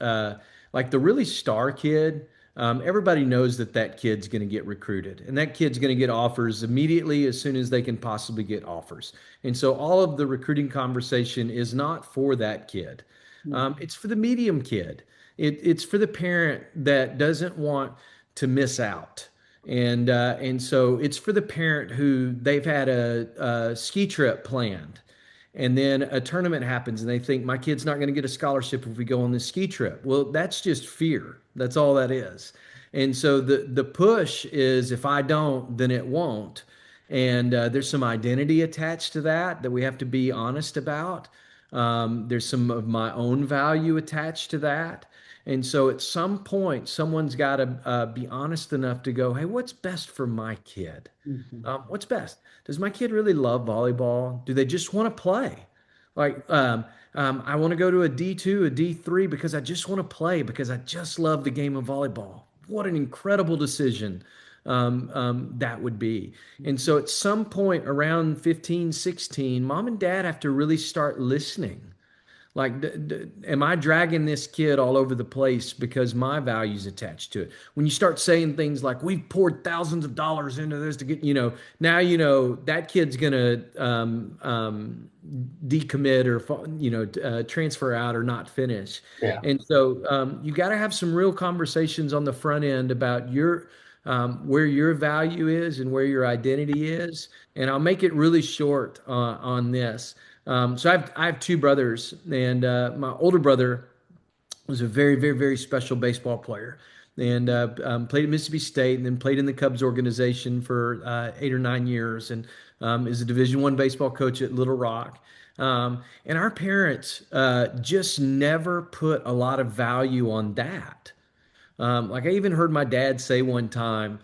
like the really star kid, everybody knows that kid's going to get recruited and that kid's going to get offers immediately as soon as they can possibly get offers. And so all of the recruiting conversation is not for that kid. It's for the medium kid. It's for the parent that doesn't want to miss out. And so it's for the parent who they've had a ski trip planned, and then a tournament happens and they think my kid's not going to get a scholarship if we go on this ski trip. Well, that's just fear. That's all that is. And so the push is, if I don't, then it won't. And there's some identity attached to that we have to be honest about. There's some of my own value attached to that. And so at some point, someone's got to be honest enough to go, hey, what's best for my kid? Mhm. What's best? Does my kid really love volleyball? Do they just want to play? Like, I want to go to a D2, a D3 because I just want to play, because I just love the game of volleyball. What an incredible decision that would be. And so at some point around 15, 16, mom and dad have to really start listening. Like, am I dragging this kid all over the place because my value's attached to it? When you start saying things like, we've poured thousands of dollars into this to get, now that kid's gonna decommit or transfer out or not finish. Yeah. And so you got to have some real conversations on the front end about where your value is and where your identity is. And I'll make it really short on this. So I have two brothers, and my older brother was a very, very, very special baseball player, and played at Mississippi State, and then played in the Cubs organization for 8 or 9 years, and is a Division I baseball coach at Little Rock. And our parents just never put a lot of value on that. Like I even heard my dad say one time,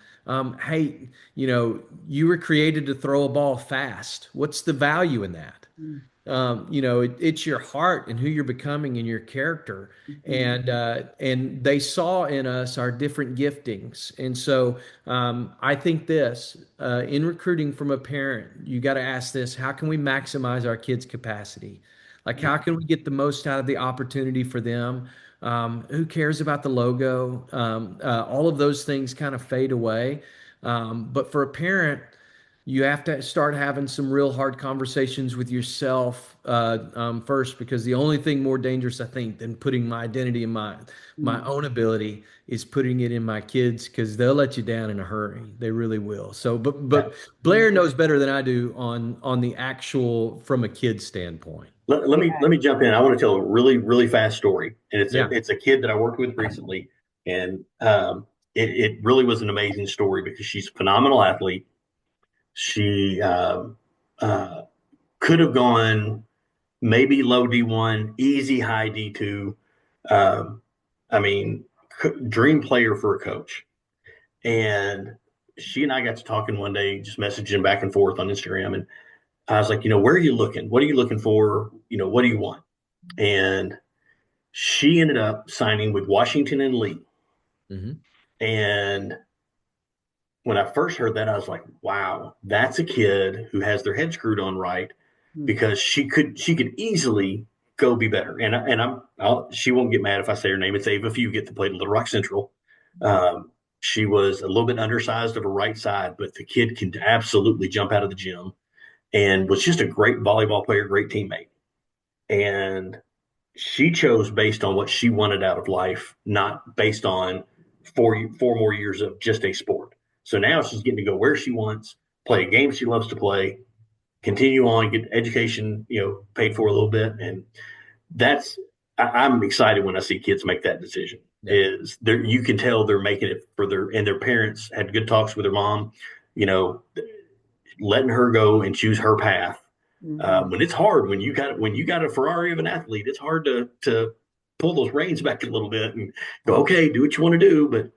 "Hey, you were created to throw a ball fast. What's the value in that?" It's your heart and who you're becoming and your character. Mhm. And they saw in us our different giftings. And so I think this in recruiting from a parent, you got to ask this: how can we maximize our kids' capacity? Like, how can we get the most out of the opportunity for them? Who cares about the logo? All of those things kind of fade away. But for a parent, you have to start having some real hard conversations with yourself first, because the only thing more dangerous, I think, than putting my identity in my Mhm. own ability is putting it in my kids, because they'll let you down in a hurry. They really will. So, but Yeah. Blair knows better than I do on the actual from a kid standpoint. Let me jump in. I want to tell a really really fast story, and Yeah. it's a kid that I worked with recently, and it really was an amazing story because she's a phenomenal athlete. She uh, could have gone maybe low D1, easy high D2. Um, I mean, dream player for a coach. And she and I got to talking one day, just messaging back and forth on Instagram. And I was like, where are you looking? What are you looking for? What do you want? And she ended up signing with Washington and Lee. Hmm. And when I first heard that, I was like, wow, that's a kid who has their head screwed on right, Mhm. because she could easily go be better. She won't get mad if I say her name. It's Ava Fugit that played at Little Rock Central. She was a little bit undersized of her right side, but the kid can absolutely jump out of the gym and was just a great volleyball player, great teammate. And she chose based on what she wanted out of life, not based on four more years of just a sport. So now she's getting to go where she wants, play a game she loves to play, continue on, get education, paid for a little bit, and that's I'm excited when I see kids make that decision. Yeah. Is there you can tell they're making it for their parents had good talks with their mom, you know, letting her go and choose her path. Mhm. When it's hard, when you got a Ferrari of an athlete, it's hard to pull those reins back a little bit and go, okay, do what you want to do. But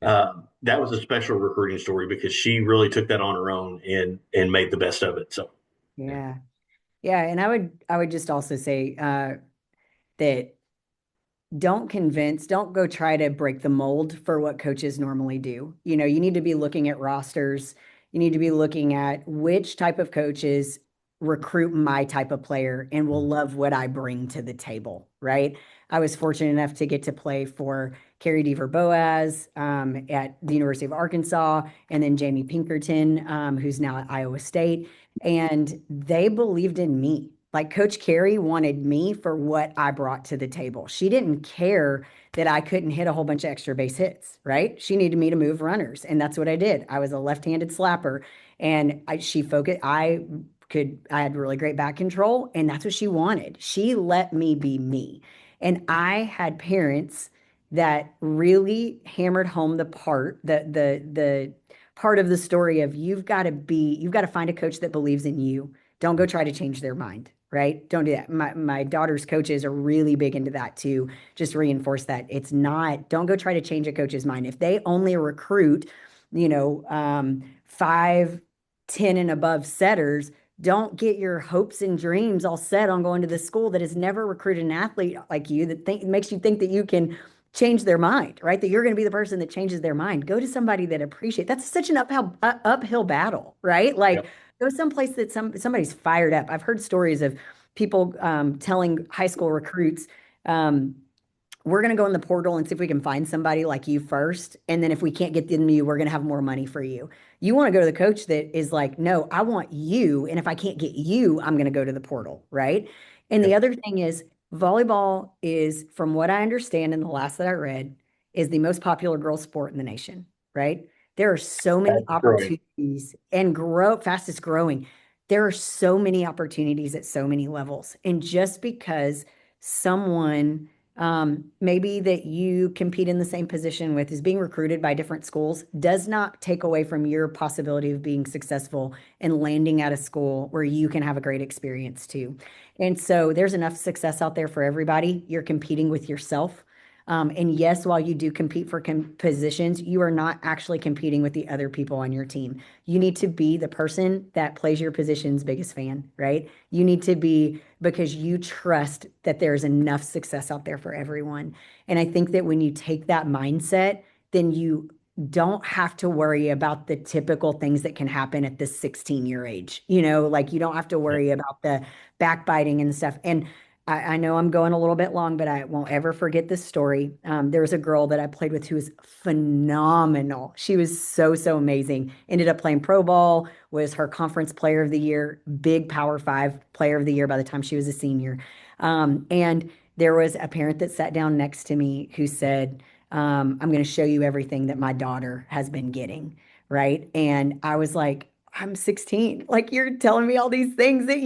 Yeah. that was a special recruiting story because she really took that on her own and made the best of it. So Yeah. Yeah. Yeah. And I would just also say that don't go try to break the mold for what coaches normally do. You need to be looking at rosters. You need to be looking at which type of coaches recruit my type of player and will love what I bring to the table, right? I was fortunate enough to get to play for Carrie Deaver Boaz at the University of Arkansas, and then Jamie Pinkerton, who's now at Iowa State. And they believed in me. Like Coach Carey wanted me for what I brought to the table. She didn't care that I couldn't hit a whole bunch of extra base hits, right? She needed me to move runners, and that's what I did. I was a left-handed slapper, and she focused. I had really great back control, and that's what she wanted. She let me be me, and I had parents that really hammered home the part of the story of you've got to find a coach that believes in you. Don't go try to change their mind. right? Don't do that. My daughter's coaches are really big into that too. Just reinforce that it's not, don't go try to change a coach's mind. If they only recruit, 5, 10 and above setters, don't get your hopes and dreams all set on going to the school that has never recruited an athlete like you that makes you think that you can change their mind, right? That you're going to be the person that changes their mind. Go to somebody that appreciates. That's such an uphill battle, right? Like Yep. go someplace that somebody's fired up. I've heard stories of people telling high school recruits, we're going to go in the portal and see if we can find somebody like you first. And then if we can't get them you, we're going to have more money for you. You want to go to the coach that is like, no, I want you. And if I can't get you, I'm going to go to the portal. Right. And the Yep. other thing is volleyball is, from what I understand in the last that I read, is the most popular girls sport in the nation. Right. There are so many That's growing. opportunities and fastest growing. There are so many opportunities at so many levels. And just because someone maybe that you compete in the same position with is being recruited by different schools does not take away from your possibility of being successful and landing at a school where you can have a great experience too. And so there's enough success out there for everybody. You're competing with yourself. And yes, while you do compete for positions, you are not actually competing with the other people on your team. You need to be the person that plays your position's biggest fan, right? You need to be, because you trust that there's enough success out there for everyone. And I think that when you take that mindset, then you don't have to worry about the typical things that can happen at this 16-year age. Like you don't have to Yep. worry about the backbiting and stuff. And I know I'm going a little bit long, but I won't ever forget this story. There was a girl that I played with who was phenomenal. She was so, so amazing. Ended up playing pro ball, was her conference player of the year, big Power Five player of the year by the time she was a senior. And there was a parent that sat down next to me who said, I'm going to show you everything that my daughter has been getting. Right. And I was like, I'm 16. Like you're telling me all these things that,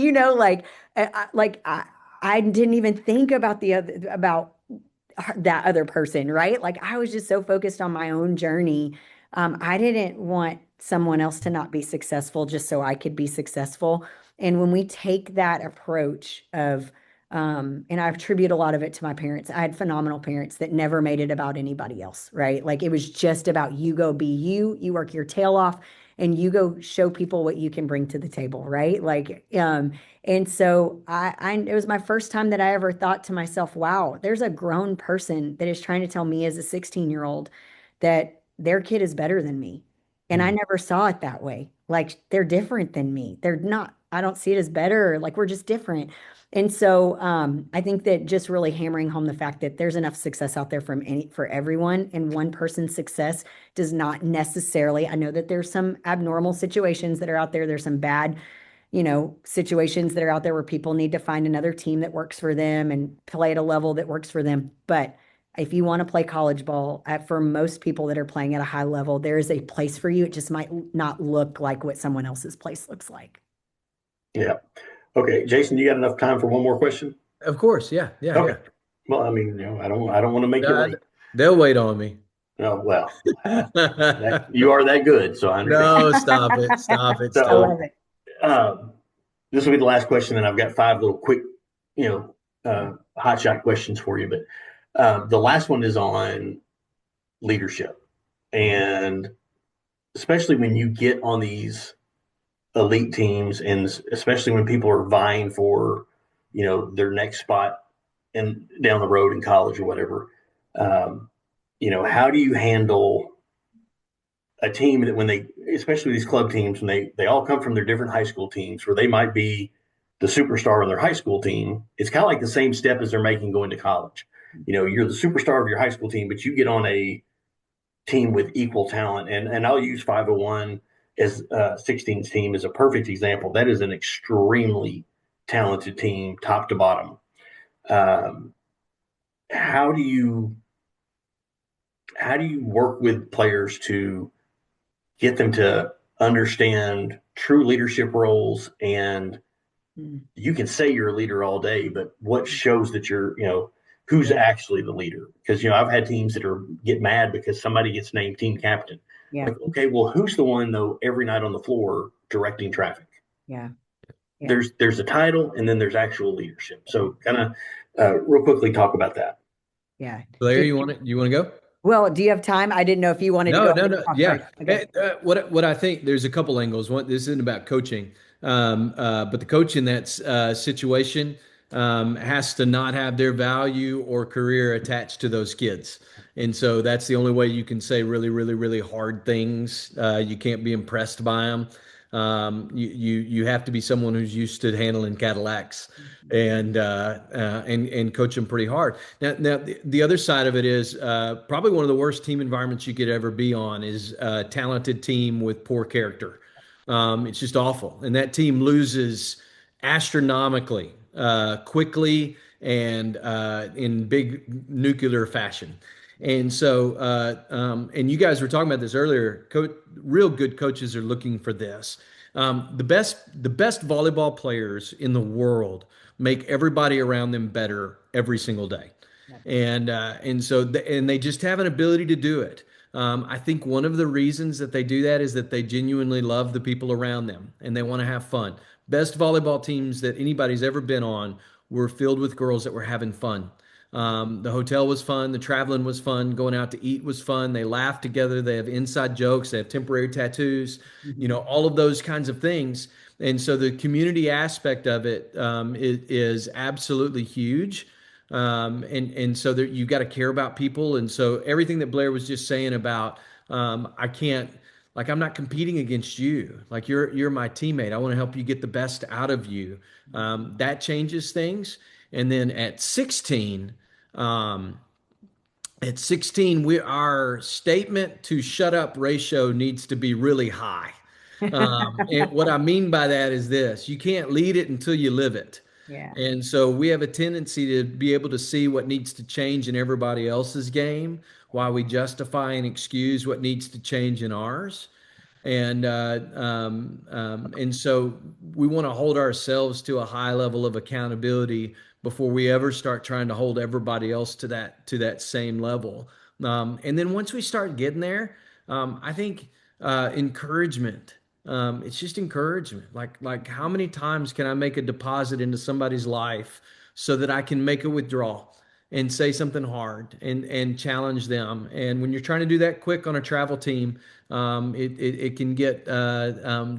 I didn't even think about that other person, right? Like I was just so focused on my own journey. I didn't want someone else to not be successful just so I could be successful. And when we take that approach of, and I attribute a lot of it to my parents. I had phenomenal parents that never made it about anybody else, right? Like it was just about you go be you, you work your tail off, and you go show people what you can bring to the table, right? And so it was my first time that I ever thought to myself, wow, there's a grown person that is trying to tell me as a 16-year-old that their kid is better than me. And I Mm. never saw it that way. Like they're different than me. They're not, I don't see it as better. Like we're just different. And so I think that just really hammering home the fact that there's enough success out there for everyone, and one person's success does not necessarily, I know that there's some abnormal situations that are out there. There's some bad situations that are out there where people need to find another team that works for them and play at a level that works for them. But if you want to play college ball, for most people that are playing at a high level, there is a place for you. It just might not look like what someone else's place looks like. Yeah. Okay, Jason, you got enough time for one more question? Of course. Yeah. Yeah. Okay. Yeah. Well, I mean, I don't want to make you Uh, late. they'll wait on me. No, well, you are that good, so I understand. No, stop it. Stop it. I Stop love So, it. this will be the last question, and I've got 5 little quick, hot shot questions for you. But the last one is on leadership, and especially when you get on these elite teams, and especially when people are vying for, their next spot and down the road in college or whatever. How do you handle a team that especially these club teams, when they all come from their different high school teams, where they might be the superstar on their high school team. It's kind of like the same step as they're making going to college. You're the superstar of your high school team, but you get on a team with equal talent. And I'll use 501 as 16's team as a perfect example. That is an extremely talented team, top to bottom. Um, how do you work with players to get them to understand true leadership roles? And Mm. you can say you're a leader all day, but what shows that who's Yeah. actually the leader? Because I've had teams that get mad because somebody gets named team captain. Yeah. Like, okay, well, who's the one though every night on the floor directing traffic? Yeah. Yeah. there's a title and then there's actual leadership. So kind of real quickly talk about that. Yeah. Blair, you want to go? Well, do you have time? I didn't know if you wanted to No, go no, ahead and no. talk Yeah. first. Okay. What I think, there's a couple angles. One, this isn't about coaching, but the coach in that situation has to not have their value or career attached to those kids. And so that's the only way you can say really, really, really hard things. You can't be impressed by them. You have to be someone who's used to handling Cadillacs and coach them pretty hard. Now the other side of it is probably one of the worst team environments you could ever be on is a talented team with poor character. It's just awful, and that team loses astronomically quickly and in big nuclear fashion. And so, and you guys were talking about this earlier. Real good coaches are looking for this. The best volleyball players in the world make everybody around them better every single day, and they just have an ability to do it. I think one of the reasons that they do that is that they genuinely love the people around them and they want to have fun. Best volleyball teams that anybody's ever been on were filled with girls that were having fun. The hotel was fun. The traveling was fun. Going out to eat was fun. They laugh together. They have inside jokes. They have temporary tattoos, all of those kinds of things. And so the community aspect of it is absolutely huge. And so there, you got to care about people. And so everything that Blair was just saying about, I can't, like, I'm not competing against you. Like you're my teammate. I want to help you get the best out of you. That changes things. And then um, at 16, our statement to shut up ratio needs to be really high. And what I mean by that is this: you can't lead it until you live it. Yeah. And so we have a tendency to be able to see what needs to change in everybody else's game while we justify and excuse what needs to change in ours. And so we want to hold ourselves to a high level of accountability before we ever start trying to hold everybody else to that same level. And then once we start getting there, I think encouragement. It's just encouragement. Like how many times can I make a deposit into somebody's life so that I can make a withdrawal and say something hard and challenge them? And when you're trying to do that quick on a travel team, it can get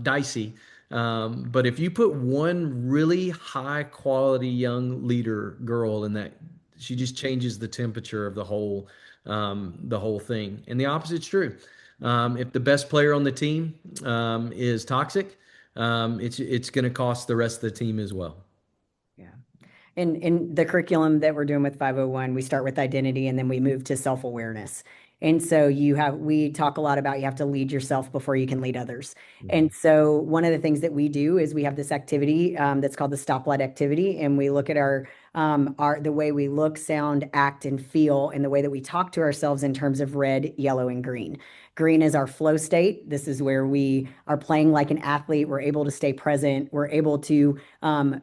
dicey. But if you put one really high quality young leader girl in that, she just changes the temperature of the whole thing. And the opposite's true. If the best player on the team is toxic, it's going to cost the rest of the team as well. Yeah. In the curriculum that we're doing with 501, we start with identity and then we move to self-awareness. And so we talk a lot about you have to lead yourself before you can lead others. And so one of the things that we do is we have this activity that's called the stoplight activity, and we look at the way we look, sound, act, and feel, and the way that we talk to ourselves in terms of red, yellow, and green. Green is our flow state. This is where we are playing like an athlete. We're able to stay present. We're able to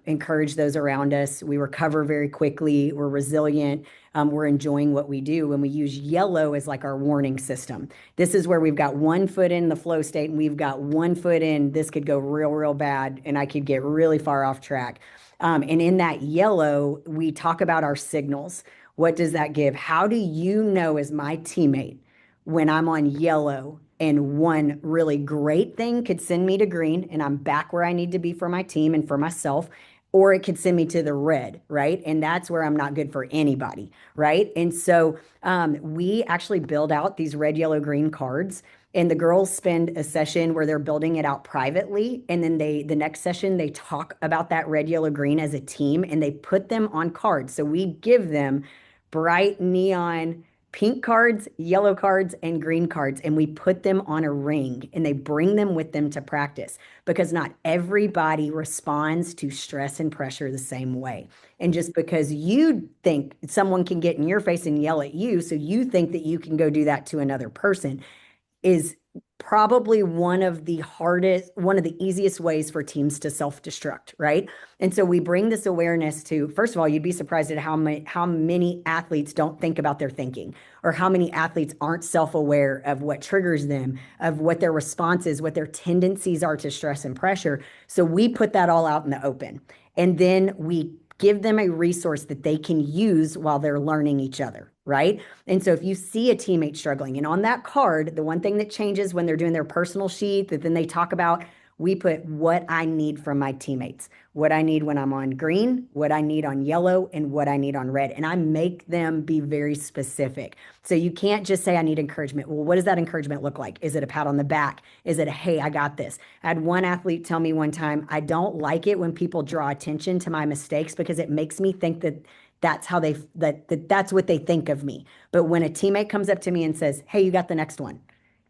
encourage those around us. We recover very quickly. We're resilient. We're enjoying what we do. And we use yellow as like our warning system. This is where we've got one foot in the flow state and we've got one foot in, this could go real, real bad and I could get really far off track. And in that yellow, we talk about our signals. What does that give? How do you know as my teammate when I'm on yellow and one really great thing could send me to green and I'm back where I need to be for my team and for myself, or it could send me to the red, right? And that's where I'm not good for anybody, right? And so we actually build out these red, yellow, green cards. And the girls spend a session where they're building it out privately. And then the next session, they talk about that red, yellow, green as a team and they put them on cards. So we give them bright neon pink cards, yellow cards, and green cards, and we put them on a ring and they bring them with them to practice because not everybody responds to stress and pressure the same way. And just because you think someone can get in your face and yell at you, so you think that you can go do that to another person, is probably one of the easiest ways for teams to self-destruct, right? And so we bring this awareness to, first of all, you'd be surprised at how many athletes don't think about their thinking. or how many athletes aren't self-aware of what triggers them, of what their response is, what their tendencies are to stress and pressure. So we put that all out in the open. And then we give them a resource that they can use while they're learning each other, right? And so if you see a teammate struggling, and on that card, the one thing that changes when they're doing their personal sheet that then they talk about, we put what I need from my teammates, what I need when I'm on green, what I need on yellow, and what I need on red. And I make them be very specific. So you can't just say, I need encouragement. Well, what does that encouragement look like? Is it a pat on the back? Is it a, hey, I got this? I had one athlete tell me one time, I don't like it when people draw attention to my mistakes because it makes me think that that's how that's what they think of me. But when a teammate comes up to me and says, hey, you got the next one,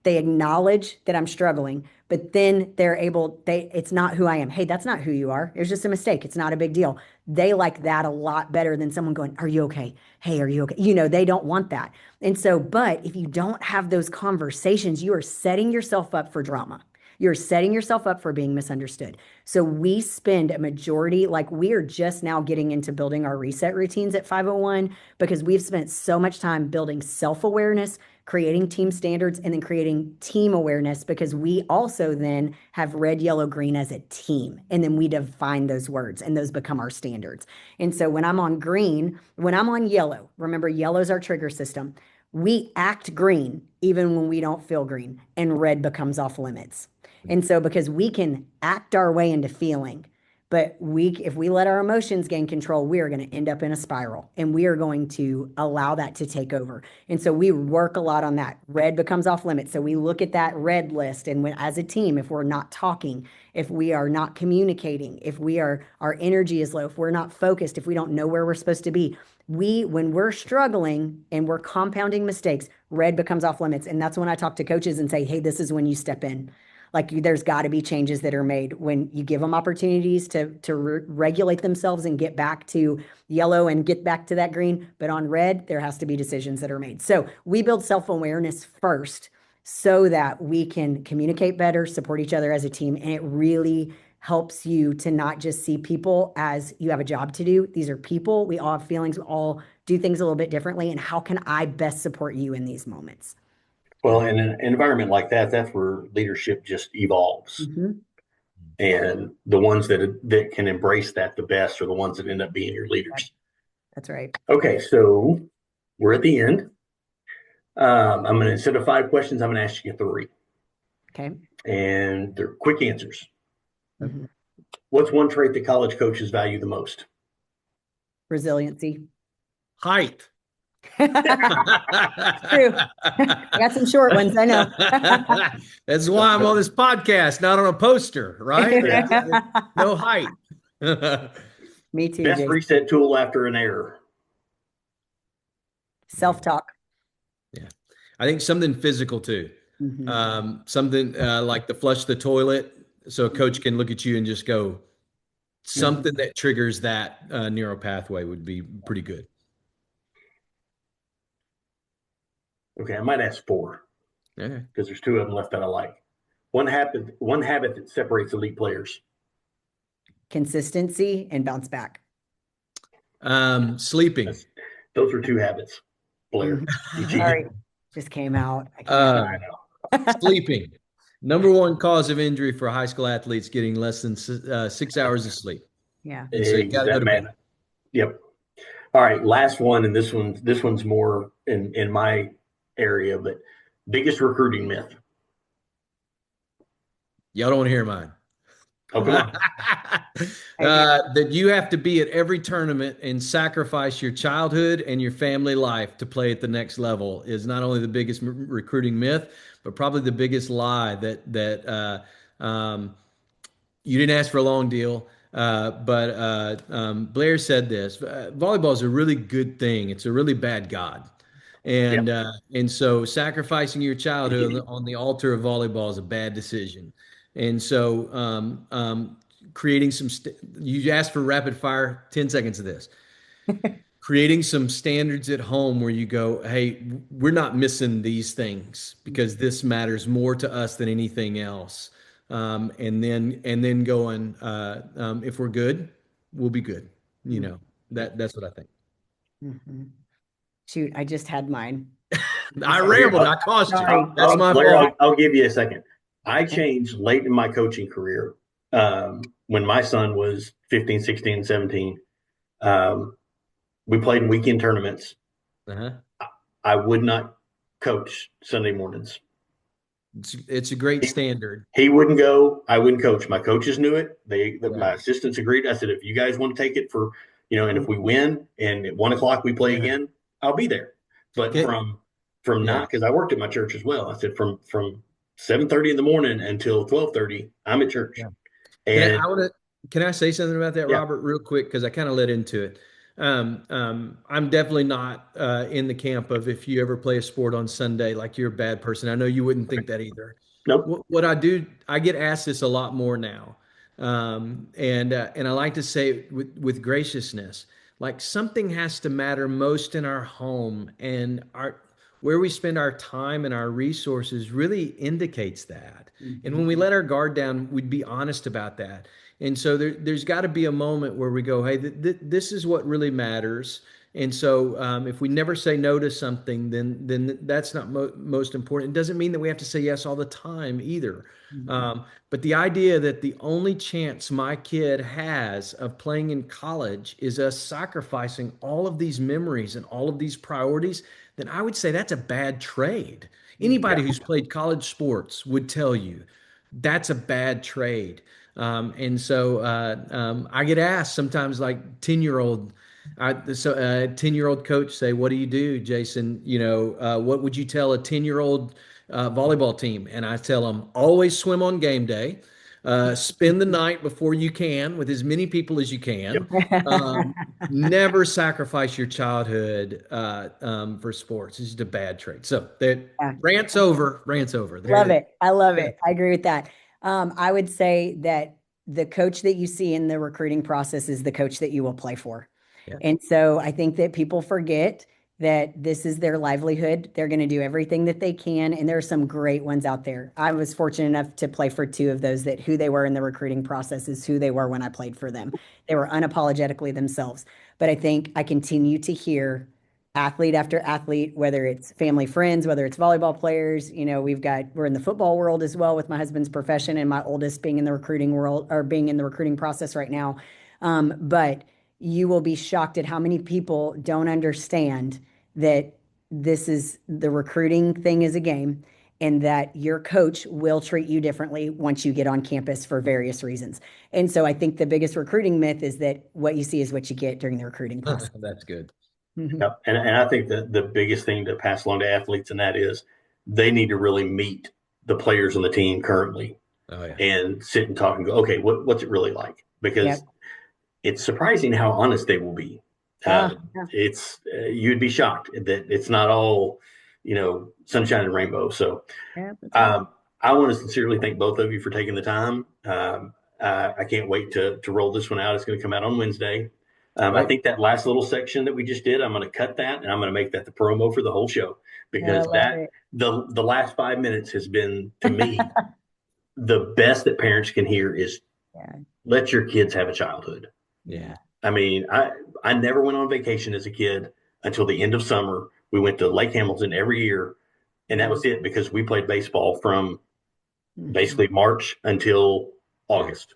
they acknowledge that I'm struggling, but then it's not who I am. Hey, that's not who you are. It was just a mistake. It's not a big deal. They like that a lot better than someone going, are you okay? Hey, are you okay? They don't want that. And so, but if you don't have those conversations, you are setting yourself up for drama. You're setting yourself up for being misunderstood. So we spend a majority, like we are just now getting into building our reset routines at 501 because we've spent so much time building self-awareness, creating team standards, and then creating team awareness because we also then have red, yellow, green as a team. And then we define those words and those become our standards. And so when I'm on green, when I'm on yellow, remember yellow's our trigger system. We act green even when we don't feel green, and red becomes off limits. And so because we can act our way into feeling, but if we let our emotions gain control, we are going to end up in a spiral and we are going to allow that to take over. And so we work a lot on that. Red becomes off limits. So we look at that red list. And as a team, if we're not talking, if we are not communicating, if our energy is low, if we're not focused, if we don't know where we're supposed to be, when we're struggling and we're compounding mistakes, red becomes off limits. And that's when I talk to coaches and say, hey, this is when you step in. Like there's got to be changes that are made when you give them opportunities to regulate themselves and get back to yellow and get back to that green. But on red, there has to be decisions that are made. So we build self-awareness first so that we can communicate better, support each other as a team. And it really helps you to not just see people as you have a job to do. These are people. We all have feelings. We all do things a little bit differently. And how can I best support you in these moments? Well, in an environment like that, that's where leadership just evolves. Mm-hmm. And the ones that can embrace that the best are the ones that end up being your leaders. That's right. Okay, so we're at the end. I'm going to, instead of 5 questions, I'm going to ask you 3. Okay. And they're quick answers. Mm-hmm. What's one trait that college coaches value the most? Resiliency. Height. True. I got some short ones, I know. That's why I'm on this podcast, not on a poster, right? Yeah. No height. Me too. Best Jason. reset tool after an error. Self-talk. Yeah. I think something physical too. Mm-hmm. Something like the flush the toilet so a coach can look at you and just go, something that triggers that neural pathway would be pretty good. Okay, I might ask 4. Okay. Because there's 2 of them left that I like. One habit that separates elite players. Consistency and bounce back. Sleeping. Those are 2 habits, Blair. Sorry, just came out. I know. Sleeping. Number 1 cause of injury for high school athletes getting less than 6 hours of sleep. Yeah. And so you got to go to bed. Yep. All right, last one, and this one's more in my area, but biggest recruiting myth. Y'all don't want to hear mine. Oh, come on. That you have to be at every tournament and sacrifice your childhood and your family life to play at the next level is not only the biggest recruiting myth, but probably the biggest lie that you didn't ask for a long deal. But Blair said this, volleyball is a really good thing. It's a really bad God. And so sacrificing your childhood on the altar of volleyball is a bad decision. And so creating you asked for rapid fire, 10 seconds of this. Creating some standards at home where you go, hey, we're not missing these things because this matters more to us than anything else. And then going, if we're good, we'll be good. That's what I think. Mm-hmm. Shoot, I just had mine. I rambled. I cost you. Sorry. That's my Blair, fault. I'll give you a second. I changed late in my coaching career when my son was 15, 16, 17. We played in weekend tournaments. Uh-huh. I would not coach Sunday mornings. It's a great standard. He wouldn't go. I wouldn't coach. My coaches knew it. My assistants agreed. I said, if you guys want to take it for, and if we win and at 1:00 we play again, I'll be there. But from not, because I worked at my church as well. I said from 7:30 in the morning until 12:30, I'm at church. Yeah. And can I say something about that, Robert, real quick? Because I kind of led into it. I'm definitely not in the camp of if you ever play a sport on Sunday, like you're a bad person. I know you wouldn't think that either. Nope. What I do, I get asked this a lot more now. And I like to say it with graciousness, like something has to matter most in our home, and where we spend our time and our resources really indicates that. Mm-hmm. And when we let our guard down, we'd be honest about that. And so there's got to be a moment where we go, hey, this is what really matters. And so if we never say no to something, then that's not most important. It doesn't mean that we have to say yes all the time either. Mm-hmm. But the idea that the only chance my kid has of playing in college is us sacrificing all of these memories and all of these priorities, then I would say that's a bad trade. Anybody who's played college sports would tell you that's a bad trade. And so I get asked sometimes, like 10-year-old, 10-year-old coach say, what do you do, Jason? What would you tell a 10-year-old volleyball team? And I tell them, always swim on game day. Spend the night before you can with as many people as you can. Never sacrifice your childhood for sports. It's just a bad trade. So rant's over. Love it. I love it. I agree with that. I would say that the coach that you see in the recruiting process is the coach that you will play for. Yeah. And so I think that people forget that this is their livelihood. They're going to do everything that they can. And there are some great ones out there. I was fortunate enough to play for two of those, that who they were in the recruiting process is who they were when I played for them. They were unapologetically themselves. But I think I continue to hear athlete after athlete, whether it's family friends, whether it's volleyball players, we're in the football world as well with my husband's profession and my oldest being in the recruiting world, or being in the recruiting process right now. But you will be shocked at how many people don't understand that the recruiting thing is a game, and that your coach will treat you differently once you get on campus for various reasons. And so I think the biggest recruiting myth is that what you see is what you get during the recruiting process. That's good. Mm-hmm. Yep. And I think that the biggest thing to pass along to athletes, and that is they need to really meet the players on the team currently and sit and talk and go, okay, what's it really like? Because it's surprising how honest they will be. It's you'd be shocked that it's not all, sunshine and rainbow. So I want to sincerely thank both of you for taking the time. I can't wait to roll this one out. It's going to come out on Wednesday. I think that last little section that we just did, I'm going to cut that and I'm going to make that the promo for the whole show, because the last 5 minutes has been, to me, the best that parents can hear is let your kids have a childhood. Yeah. I mean, I never went on vacation as a kid until the end of summer. We went to Lake Hamilton every year, and that was it, because we played baseball from basically March until August.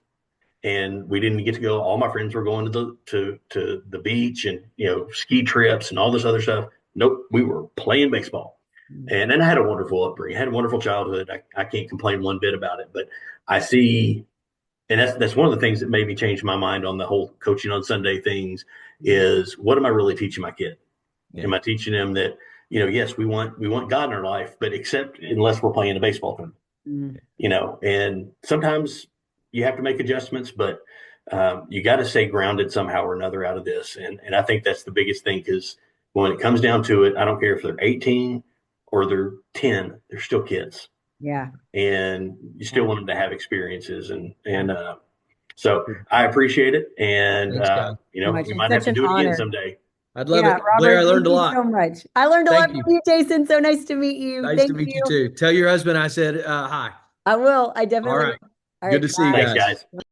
And we didn't get to go. All my friends were going to the beach and, ski trips and all this other stuff. Nope. We were playing baseball. And I had a wonderful upbringing. I had a wonderful childhood. I can't complain one bit about it, but I see, and that's one of the things that maybe changed my mind on the whole coaching on Sunday things is, what am I really teaching my kid? Yeah. Am I teaching them that, yes, we want God in our life, but except unless we're playing a baseball tournament, and sometimes you have to make adjustments, but you got to stay grounded somehow or another out of this. And I think that's the biggest thing, because when it comes down to it, I don't care if they're 18 or they're 10, they're still kids. Yeah. And you still want them to have experiences. So I appreciate it. And, we might have to do it again someday. I'd love it. Robert, Blair, I learned a lot. So much. I learned a lot from you, Jason. So nice to meet you. Nice to meet you too. Tell your husband I said hi. I will. I definitely will. All right. Good to see you guys. Thanks, guys.